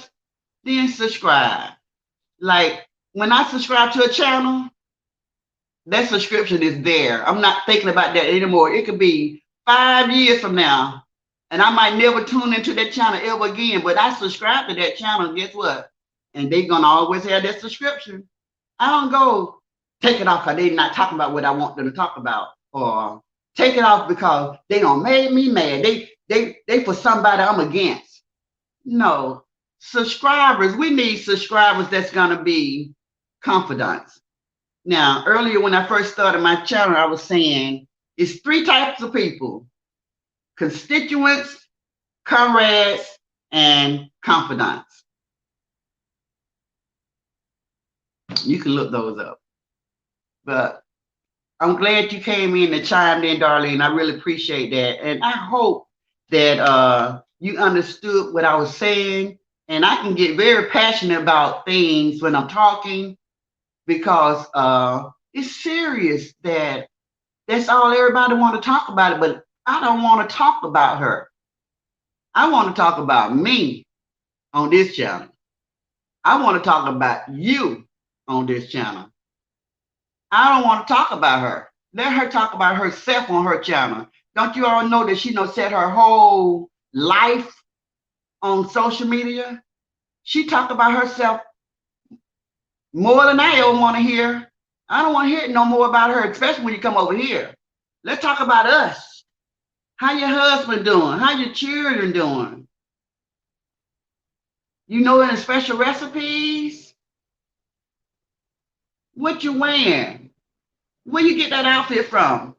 then subscribe. Like when I subscribe to a channel, that subscription is there. I'm not thinking about that anymore. It could be 5 years from now, and I might never tune into that channel ever again. But I subscribe to that channel. Guess what? And they're gonna always have that subscription. I don't go take it off because they're not talking about what I want them to talk about, or take it off because they don't made me mad. They for somebody I'm against. No, subscribers. We need subscribers that's gonna be confidants. Now, earlier when I first started my channel, I was saying it's three types of people: constituents, comrades, and confidants. You can look those up. But I'm glad you came in and chimed in, Darlene. I really appreciate that. And I hope that you understood what I was saying. And I can get very passionate about things when I'm talking because it's serious that that's all everybody want to talk about it. But I don't want to talk about her. I want to talk about me on this channel. I want to talk about you on this channel. I don't want to talk about her. Let her talk about herself on her channel. Don't you all know that she set her whole life on social media? She talked about herself more than I ever want to hear. I don't want to hear no more about her, especially when you come over here. Let's talk about us. How your husband doing? How your children doing? You know any special recipes? What you wearing? Where you get that outfit from?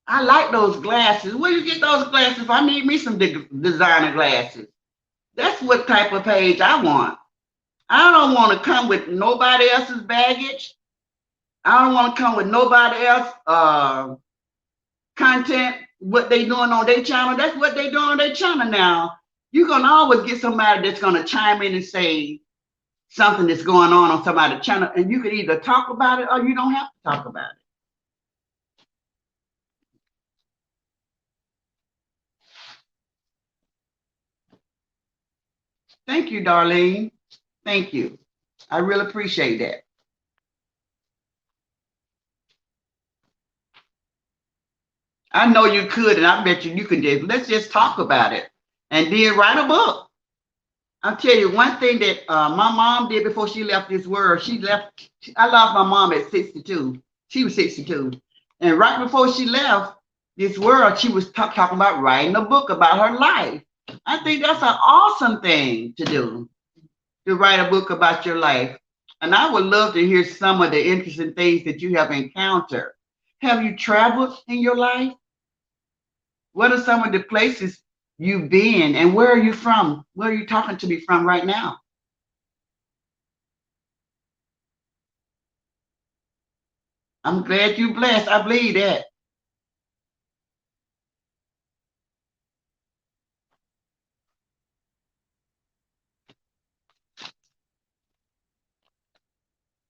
I like those glasses. Where you get those glasses? I need me some designer glasses. That's what type of page I want. I don't want to come with nobody else's baggage. I don't want to come with nobody else content, what they doing on their channel. That's what they doing on their channel now. You're going to always get somebody that's going to chime in and say something that's going on somebody's channel. And you can either talk about it or you don't have to talk about it. Thank you, Darlene. Thank you. I really appreciate that. I know you could, and I bet you can just let's just talk about it and then write a book. I'll tell you one thing that my mom did before she left this world. She left. I lost my mom at 62. She was 62, and right before she left this world, she was talking about writing a book about her life. I think that's an awesome thing to do, to write a book about your life. And I would love to hear some of the interesting things that you have encountered. Have you traveled in your life? What are some of the places you've been, and where are you from? Where are you talking to me from right now? I'm glad you're blessed. I believe that.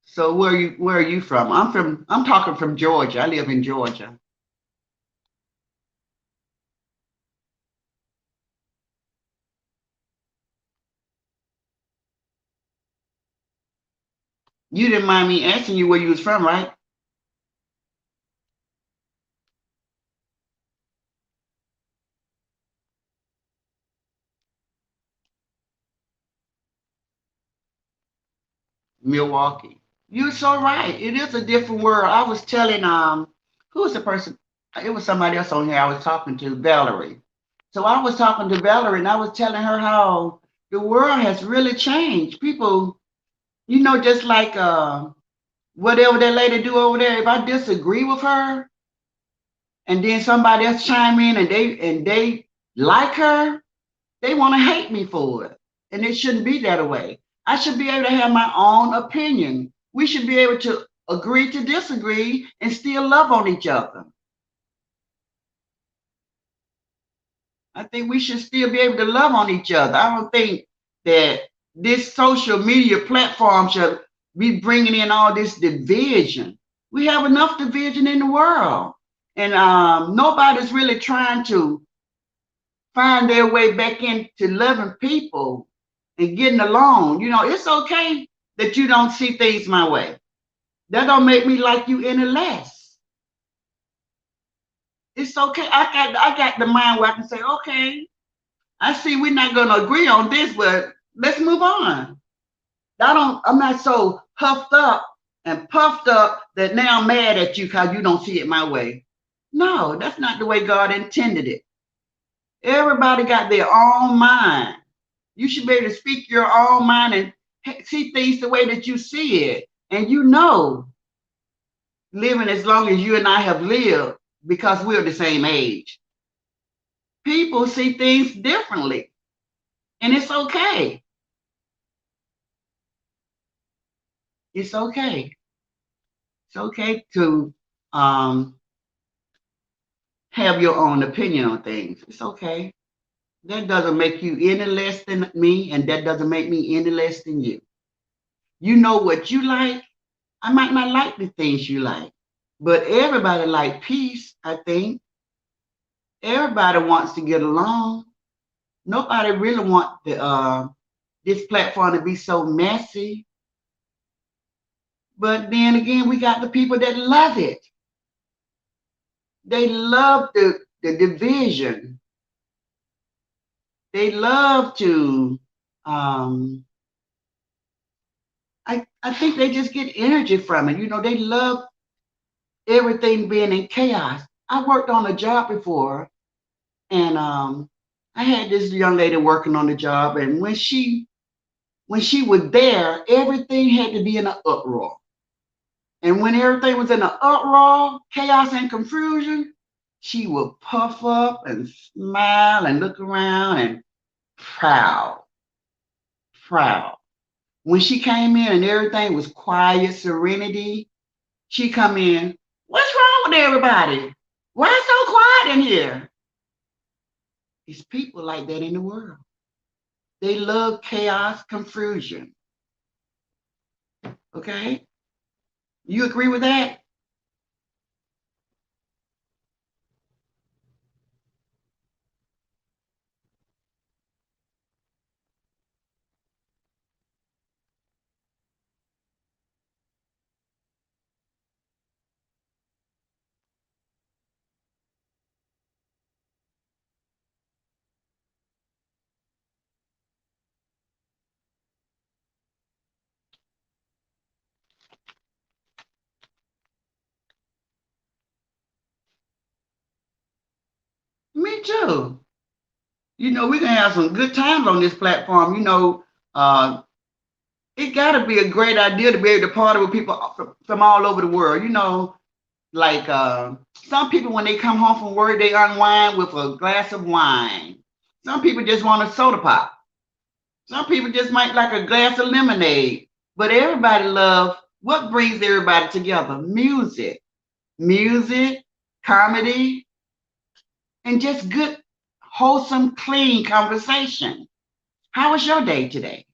So where are you from? I'm talking from Georgia. I live in Georgia. You didn't mind me asking you where you was from, right? Milwaukee. You're so right. It is a different world. I was telling who was the person? It was somebody else on here I was talking to, Valerie. So I was talking to Valerie and I was telling her how the world has really changed. People, just like whatever that lady do over there, if I disagree with her, and then somebody else chime in and they like her, they want to hate me for it. And it shouldn't be that way. I should be able to have my own opinion. We should be able to agree to disagree and still love on each other. I think we should still be able to love on each other. I don't think that this social media platform should be bringing in all this division. We have enough division in the world. And nobody's really trying to find their way back into loving people and getting along. You know, it's okay that you don't see things my way. That don't make me like you any less. It's okay. I got the mind where I can say, okay, I see we're not gonna agree on this, but let's move on. I'm not so huffed up and puffed up that now I'm mad at you because you don't see it my way. No, that's not the way God intended it. Everybody got their own mind. You should be able to speak your own mind and see things the way that you see it. And you know, living as long as you and I have lived, because we're the same age, people see things differently. And it's okay. It's okay. It's okay to have your own opinion on things. It's okay. That doesn't make you any less than me, and that doesn't make me any less than you. You know what you like. I might not like the things you like, but everybody like peace, I think. Everybody wants to get along. Nobody really wants this platform to be so messy. But then again, we got the people that love it. They love the division. They love to I think they just get energy from it. You know, they love everything being in chaos. I worked on a job before, and I had this young lady working on the job, and when she was there, everything had to be in an uproar. And when everything was in an uproar, chaos and confusion, she would puff up and smile and look around and proud, proud. When she came in and everything was quiet, serenity, she come in, what's wrong with everybody? Why it's so quiet in here? It's people like that in the world. They love chaos, confusion. Okay? You agree with that? Me too. You know, we're gonna have some good times on this platform. You know, it gotta be a great idea to be able to party with people from all over the world. You know, like some people when they come home from work, they unwind with a glass of wine. Some people just want a soda pop. Some people just might like a glass of lemonade. But everybody loves what brings everybody together: music, music, comedy, and just good, wholesome, clean conversation. How was your day today?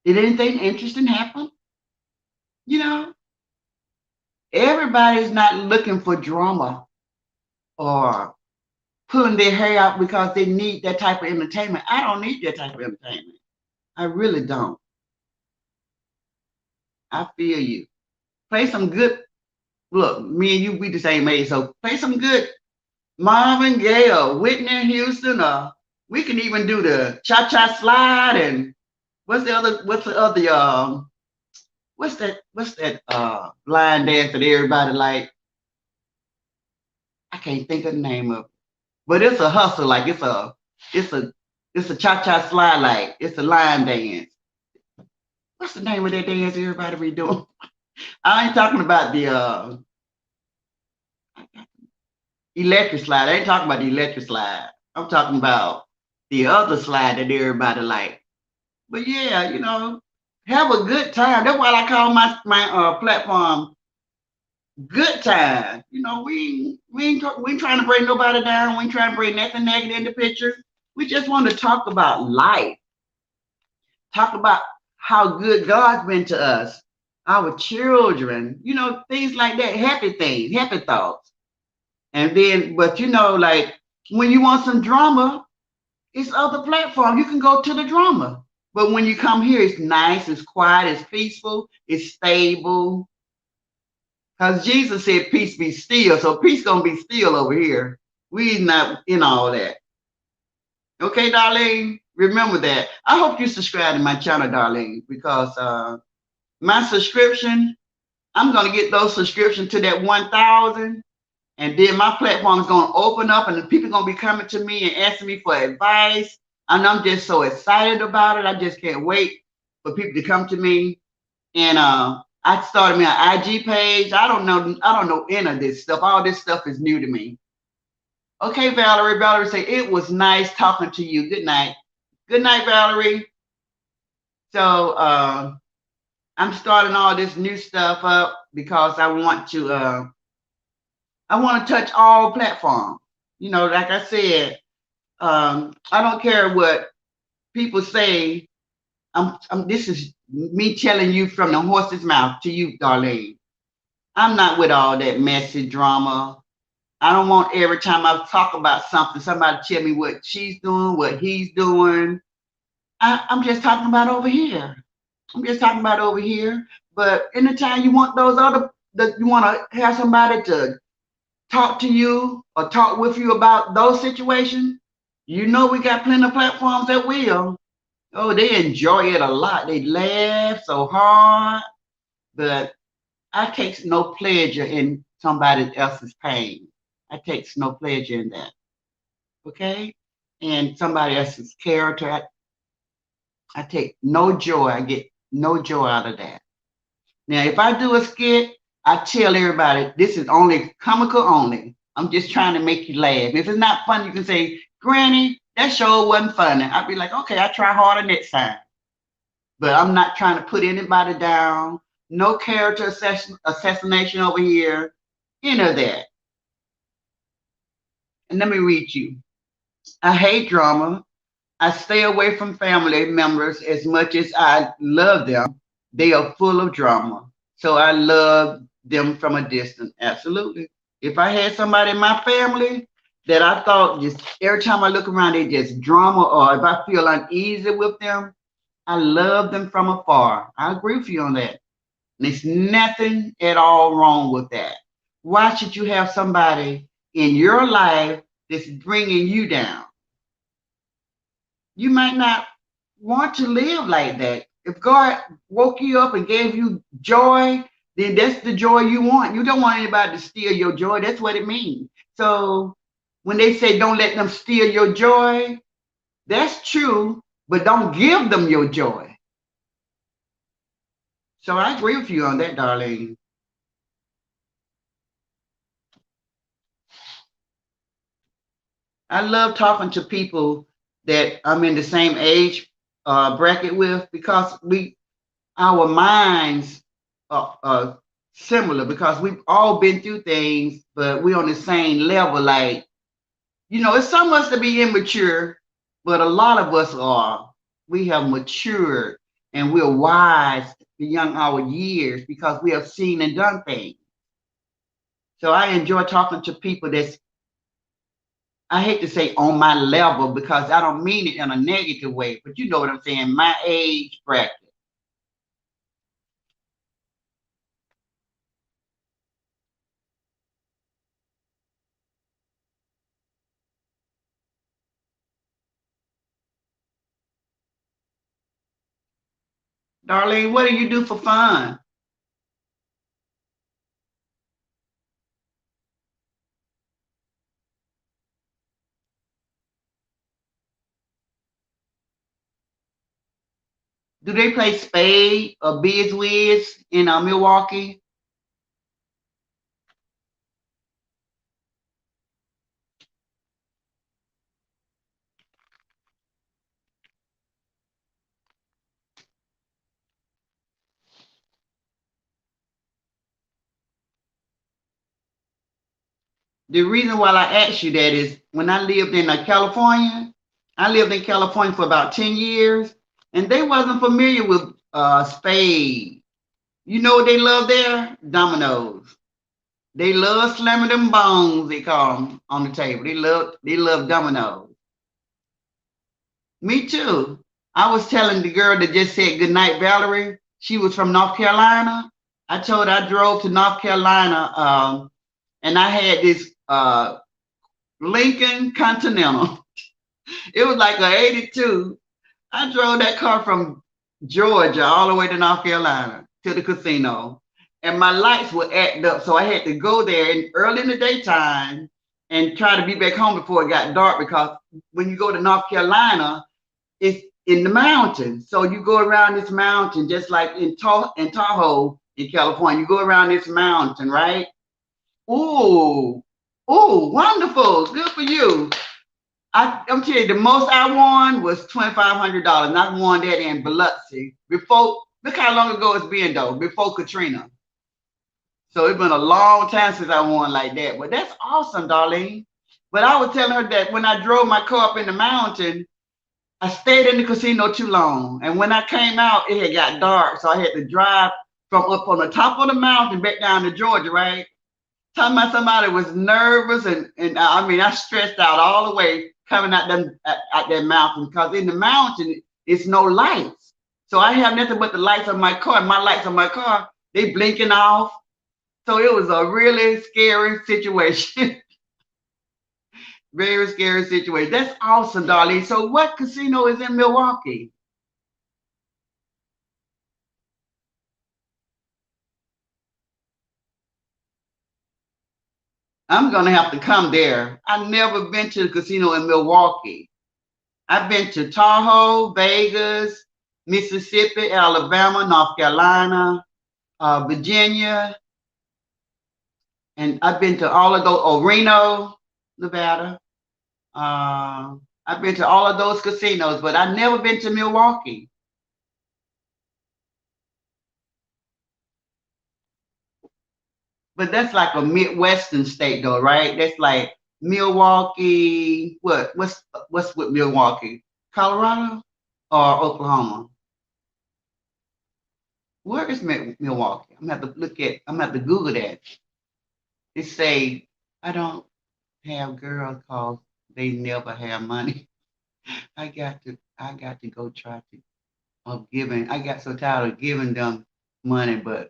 Did anything interesting happen? You know, everybody's not looking for drama or pulling their hair out because they need that type of entertainment. I don't need that type of entertainment. I really don't. I feel you. Play some good. Look, me and you, we the same age, so play some good Marvin Gaye or Whitney Houston, or we can even do the cha cha slide and what's that line dance that everybody like? I can't think of the name of it. But it's a hustle, like it's a it's a cha cha slide, like it's a line dance. What's the name of that dance everybody be doing? I ain't talking about the electric slide. I ain't talking about the electric slide. I'm talking about the other slide that everybody like. But yeah, have a good time. That's why I call my platform Good Time. We ain't trying to bring nobody down. We ain't trying to bring nothing negative in the picture. We just want to talk about life. Talk about how good God's been to us, our children, things like that. Happy things, happy thoughts. And then, but like when you want some drama, it's other platforms. You can go to the drama. But when you come here, it's nice, it's quiet, it's peaceful, it's stable. Because Jesus said, peace be still. So peace gonna be still over here. We not in all that. Okay, Darlene? Remember that. I hope you subscribe to my channel, Darlene, because my subscription, I'm gonna get those subscriptions to that 1,000. And then my platform is going to open up and the people are going to be coming to me and asking me for advice. And I'm just so excited about it. I just can't wait for people to come to me. And I started me an IG page. I don't know any of this stuff. All this stuff is new to me. Okay, Valerie. Valerie say, it was nice talking to you. Good night. Good night, Valerie. So I'm starting all this new stuff up because I want to touch all platforms. Like I said, I don't care what people say. This is me telling you from the horse's mouth to you, Darlene. I'm not with all that messy drama. I don't want every time I talk about something, somebody tell me what she's doing, what he's doing. I'm just talking about over here. I'm just talking about over here. But anytime you want you want to have somebody to talk to you or talk with you about those situations, we got plenty of platforms that will. Oh, they enjoy it a lot. They laugh so hard, but I take no pleasure in somebody else's pain. I take no pleasure in that. Okay? And somebody else's character, I take no joy. I get no joy out of that. Now, if I do a skit, I tell everybody this is only comical only. I'm just trying to make you laugh. If it's not funny, you can say, Granny, that show wasn't funny. I'd be like, okay, I try harder next time. But I'm not trying to put anybody down. No character assassination over here. Any of that. And let me read you. I hate drama. I stay away from family members as much as I love them. They are full of drama. So I love them from a distance. Absolutely. If I had somebody in my family that I thought just every time I look around, they just drama, or if I feel uneasy with them, I love them from afar. I agree with you on that. And there's nothing at all wrong with that. Why should you have somebody in your life that's bringing you down? You might not want to live like that. If God woke you up and gave you joy, then that's the joy you want. You don't want anybody to steal your joy. That's what it means. So when they say don't let them steal your joy, that's true, but don't give them your joy. So I agree with you on that, Darlene. I love talking to people that I'm in the same age bracket with, because our minds are similar, because we've all been through things, but we're on the same level. Like, it's some of us to be immature, but a lot of us we have matured and we're wise beyond our years because we have seen and done things. So I enjoy talking to people that's, I hate to say on my level because I don't mean it in a negative way, but you know what I'm saying, my age bracket. Darlene, what do you do for fun? Do they play spade or biz whiz in Milwaukee? The reason why I asked you that is when I lived in California, I lived in California for about 10 years, and they wasn't familiar with spade. You know what they love there? Dominoes. They love slamming them bones, they call them, on the table. They love dominoes. Me too. I was telling the girl that just said goodnight, Valerie. She was from North Carolina. I told her I drove to North Carolina, and I had this Lincoln Continental. It was like a 82. I drove that car from Georgia all the way to North Carolina to the casino. And my lights were acting up. So I had to go there early in the daytime and try to be back home before it got dark, because when you go to North Carolina, it's in the mountains. So you go around this mountain, just like in Tahoe in California. You go around this mountain, right? Ooh, ooh, wonderful. Good for you. I'm telling you, the most I won was $2,500. And I won that in Biloxi before. Look how long ago it's been though, before Katrina. So it's been a long time since I won like that. But that's awesome, Darlene. But I was telling her that when I drove my car up in the mountain, I stayed in the casino too long. And when I came out, it had got dark. So I had to drive from up on the top of the mountain back down to Georgia, right? Talking about somebody was nervous, and I mean, I stressed out all the way coming out that mountain, because in the mountain it's no lights. So I have nothing but the lights on my car. My lights on my car, they blinking off. So it was a really scary situation. Very scary situation. That's awesome, darling. So what casino is in Milwaukee? I'm gonna have to come there. I've never been to the casino in Milwaukee. I've been to Tahoe, Vegas, Mississippi, Alabama, North Carolina, Virginia, and I've been to all of those. Oh, Reno, Nevada. I've been to all of those casinos, but I've never been to Milwaukee. But that's like a Midwestern state, though, right? That's like Milwaukee. What's with Milwaukee? Colorado or Oklahoma? Where is Milwaukee? I'm gonna have to look at. I'm gonna have to Google that. It say I don't have girls cause they never have money. I got to go try to of giving. I got so tired of giving them money, but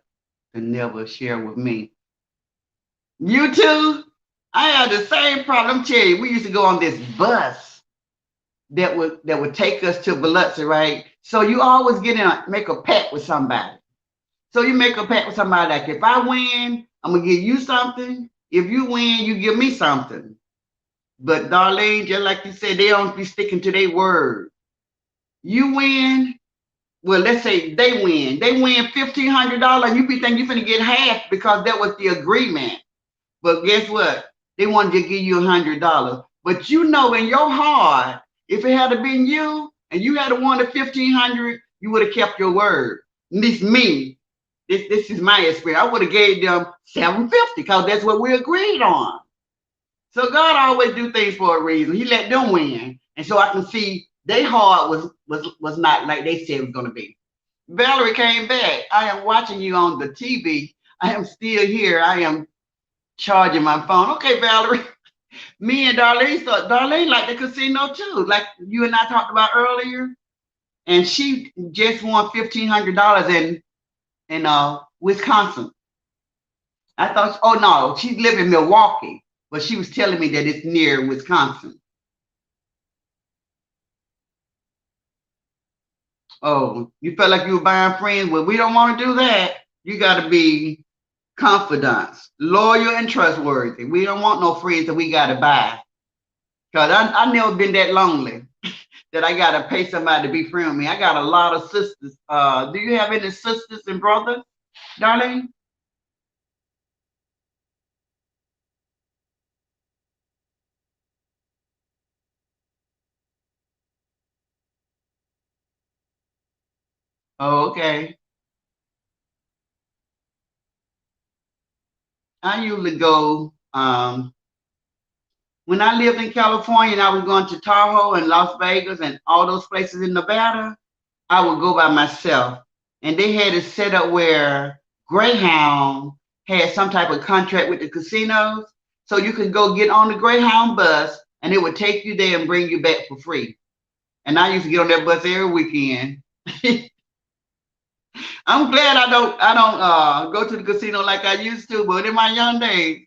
they never share with me. You too? I had the same problem. Tell you, we used to go on this bus that would take us to Biloxi, right? So you always make a pact with somebody. So you make a pact with somebody like, if I win, I'm gonna give you something. If you win, you give me something. But Darlene, just like you said, they don't be sticking to their word. You win, well, let's say they win. They win $1,500, and you be thinking you're gonna get half because that was the agreement. But guess what? They wanted to give you $100. But you know in your heart, if it had been you and you had won the 1,500, you would have kept your word. At least me. This is my experience. I would have gave them 750 because that's what we agreed on. So God always do things for a reason. He let them win. And so I can see their heart was not like they said it was gonna be. Valerie came back. I am watching you on the TV. I am still here. I am charging my phone. Okay, Valerie. Me and Darlene, so Darlene like the casino too, like you and I talked about earlier. And she just won $1,500 in Wisconsin. I thought, oh no, she's living in Milwaukee, but she was telling me that it's near Wisconsin. Oh, you felt like you were buying friends? Well, we don't want to do that. You got to be confidants, loyal and trustworthy. We don't want no friends that we got to buy. Because I never been that lonely. that I gotta pay somebody to be friend with me. I got a lot of sisters. Do you have any sisters and brothers, darling? Oh, okay. I usually go when I lived in California and I was going to Tahoe and Las Vegas and all those places in Nevada. I would go by myself. And they had it set up where Greyhound had some type of contract with the casinos. So you could go get on the Greyhound bus and it would take you there and bring you back for free. And I used to get on that bus every weekend. I'm glad I don't go to the casino like I used to, but in my young days,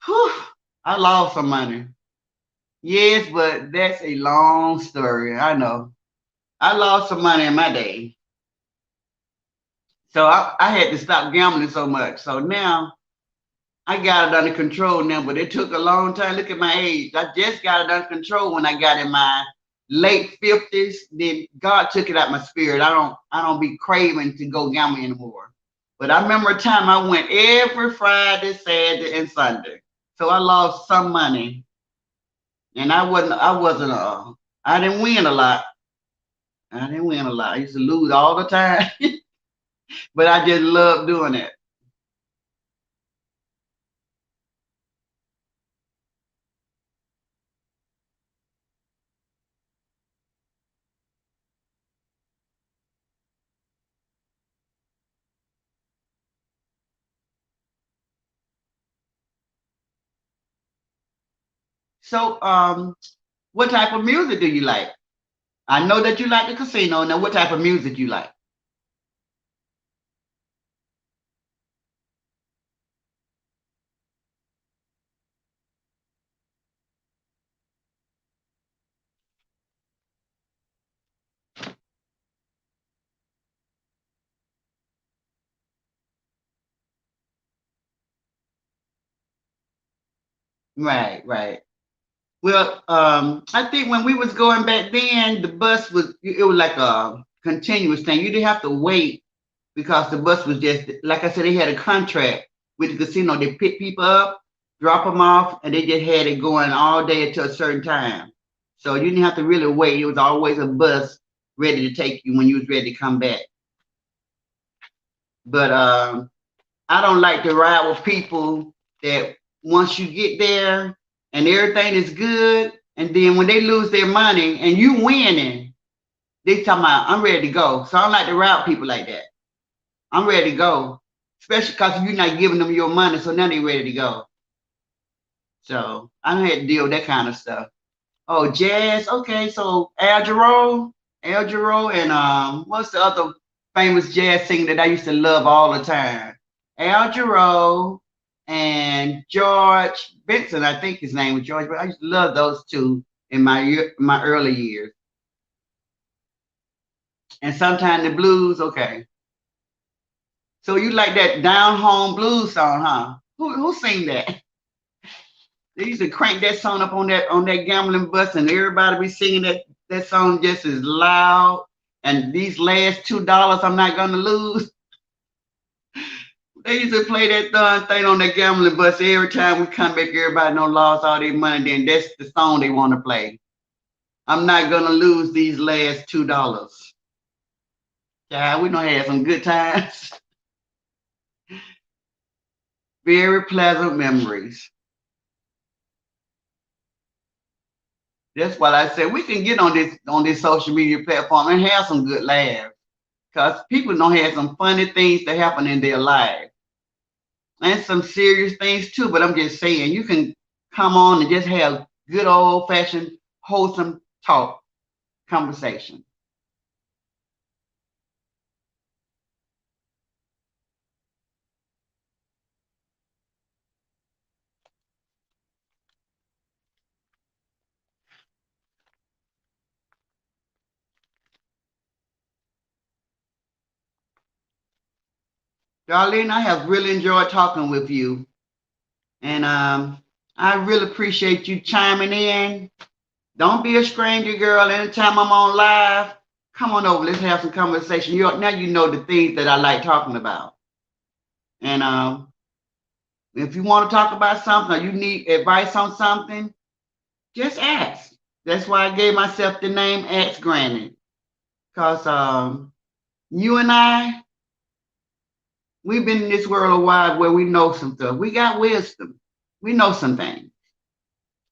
whew, I lost some money. Yes, but that's a long story. I know. I lost some money in my day. So I had to stop gambling so much. So now I got it under control now, but it took a long time. Look at my age. I just got it under control when I got in my late 50s. Then God took it out my spirit. I don't be craving to go gamble anymore. But I remember a time I went every Friday, Saturday, and Sunday. So I lost some money. And I didn't win a lot. I didn't win a lot. I used to lose all the time. But I just love doing it. So what type of music do you like? I know that you like the casino. Now, what type of music you like? Right, right. Well, I think when we was going back then, the bus was it was like a continuous thing. You didn't have to wait because the bus was just like I said. They had a contract with the casino. They pick people up, drop them off, and they just had it going all day until a certain time. So you didn't have to really wait. It was always a bus ready to take you when you was ready to come back. But I don't like to ride with people that once you get there and everything is good, and then when they lose their money and you winning, they talking about I'm ready to go. So I don't like to ride with people like that. I'm ready to go, especially because you're not giving them your money, so now they ready to go. So I don't have to deal with that kind of stuff. Oh, jazz. Okay, so Al Jarreau, and what's the other famous jazz singer that I used to love all the time? Al Jarreau and George Benson, I think his name was George, but I used to love those two in my early years. And sometimes the blues. Okay, so you like that down home blues song, huh? Who sing that? They used to crank that song up on that gambling bus, and everybody be singing that song just as loud. And these last $2, I'm not gonna lose. They used to play that darn thing on that gambling bus every time we come back. Everybody know lost all their money. Then that's the song they want to play. I'm not gonna lose these last $2. Yeah, we don't have some good times. Very pleasant memories. That's what I said. We can get on this social media platform and have some good laughs. Because people don't have some funny things that happen in their life and some serious things too. But I'm just saying, you can come on and just have good old fashioned, wholesome talk, conversation. Darlene, I have really enjoyed talking with you. And I really appreciate you chiming in. Don't be a stranger, girl. Anytime I'm on live, come on over. Let's have some conversation. Now you know the things that I like talking about. And if you want to talk about something or you need advice on something, just ask. That's why I gave myself the name Ask Granny. Because you and I, we've been in this world a while where we know some stuff. We got wisdom. We know some things.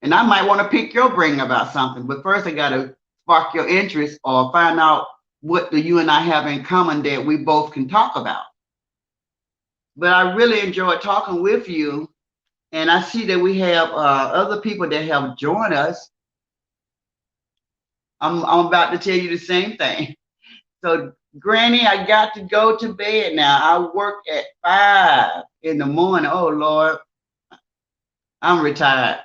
And I might want to pick your brain about something, but first I got to spark your interest or find out what do you and I have in common that we both can talk about. But I really enjoyed talking with you, and I see that we have other people that have joined us. I'm about to tell you the same thing. So, Granny, I got to go to bed now. I work at 5 in the morning. Oh Lord, I'm retired.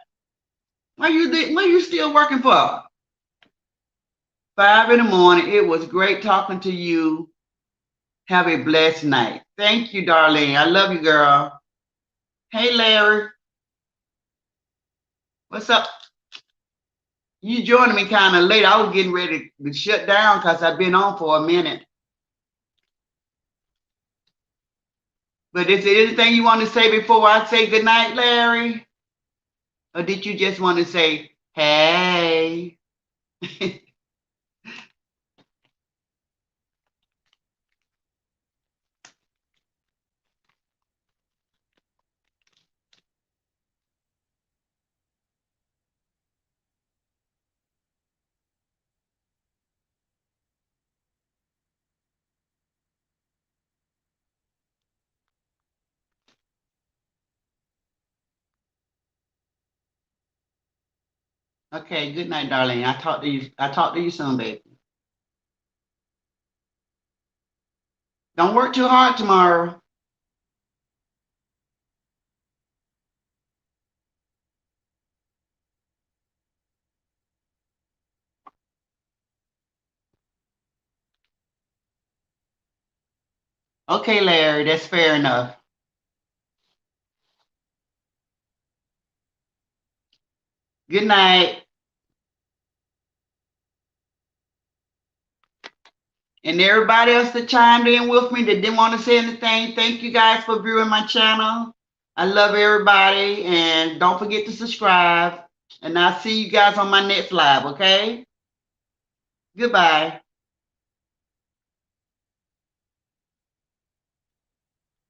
What you still working for? 5 in the morning. It was great talking to you. Have a blessed night. Thank you, Darlene. I love you, girl. Hey, Larry. What's up? You joining me kind of late. I was getting ready to shut down because I've been on for a minute. But is there anything you want to say before I say good night, Larry? Or did you just want to say, hey? Okay, good night, darling. I talk to you soon, baby. Don't work too hard tomorrow. Okay, Larry, that's fair enough. Good night. And everybody else that chimed in with me that didn't want to say anything, thank you guys for viewing my channel. I love everybody. And don't forget to subscribe. And I'll see you guys on my next live, okay? Goodbye.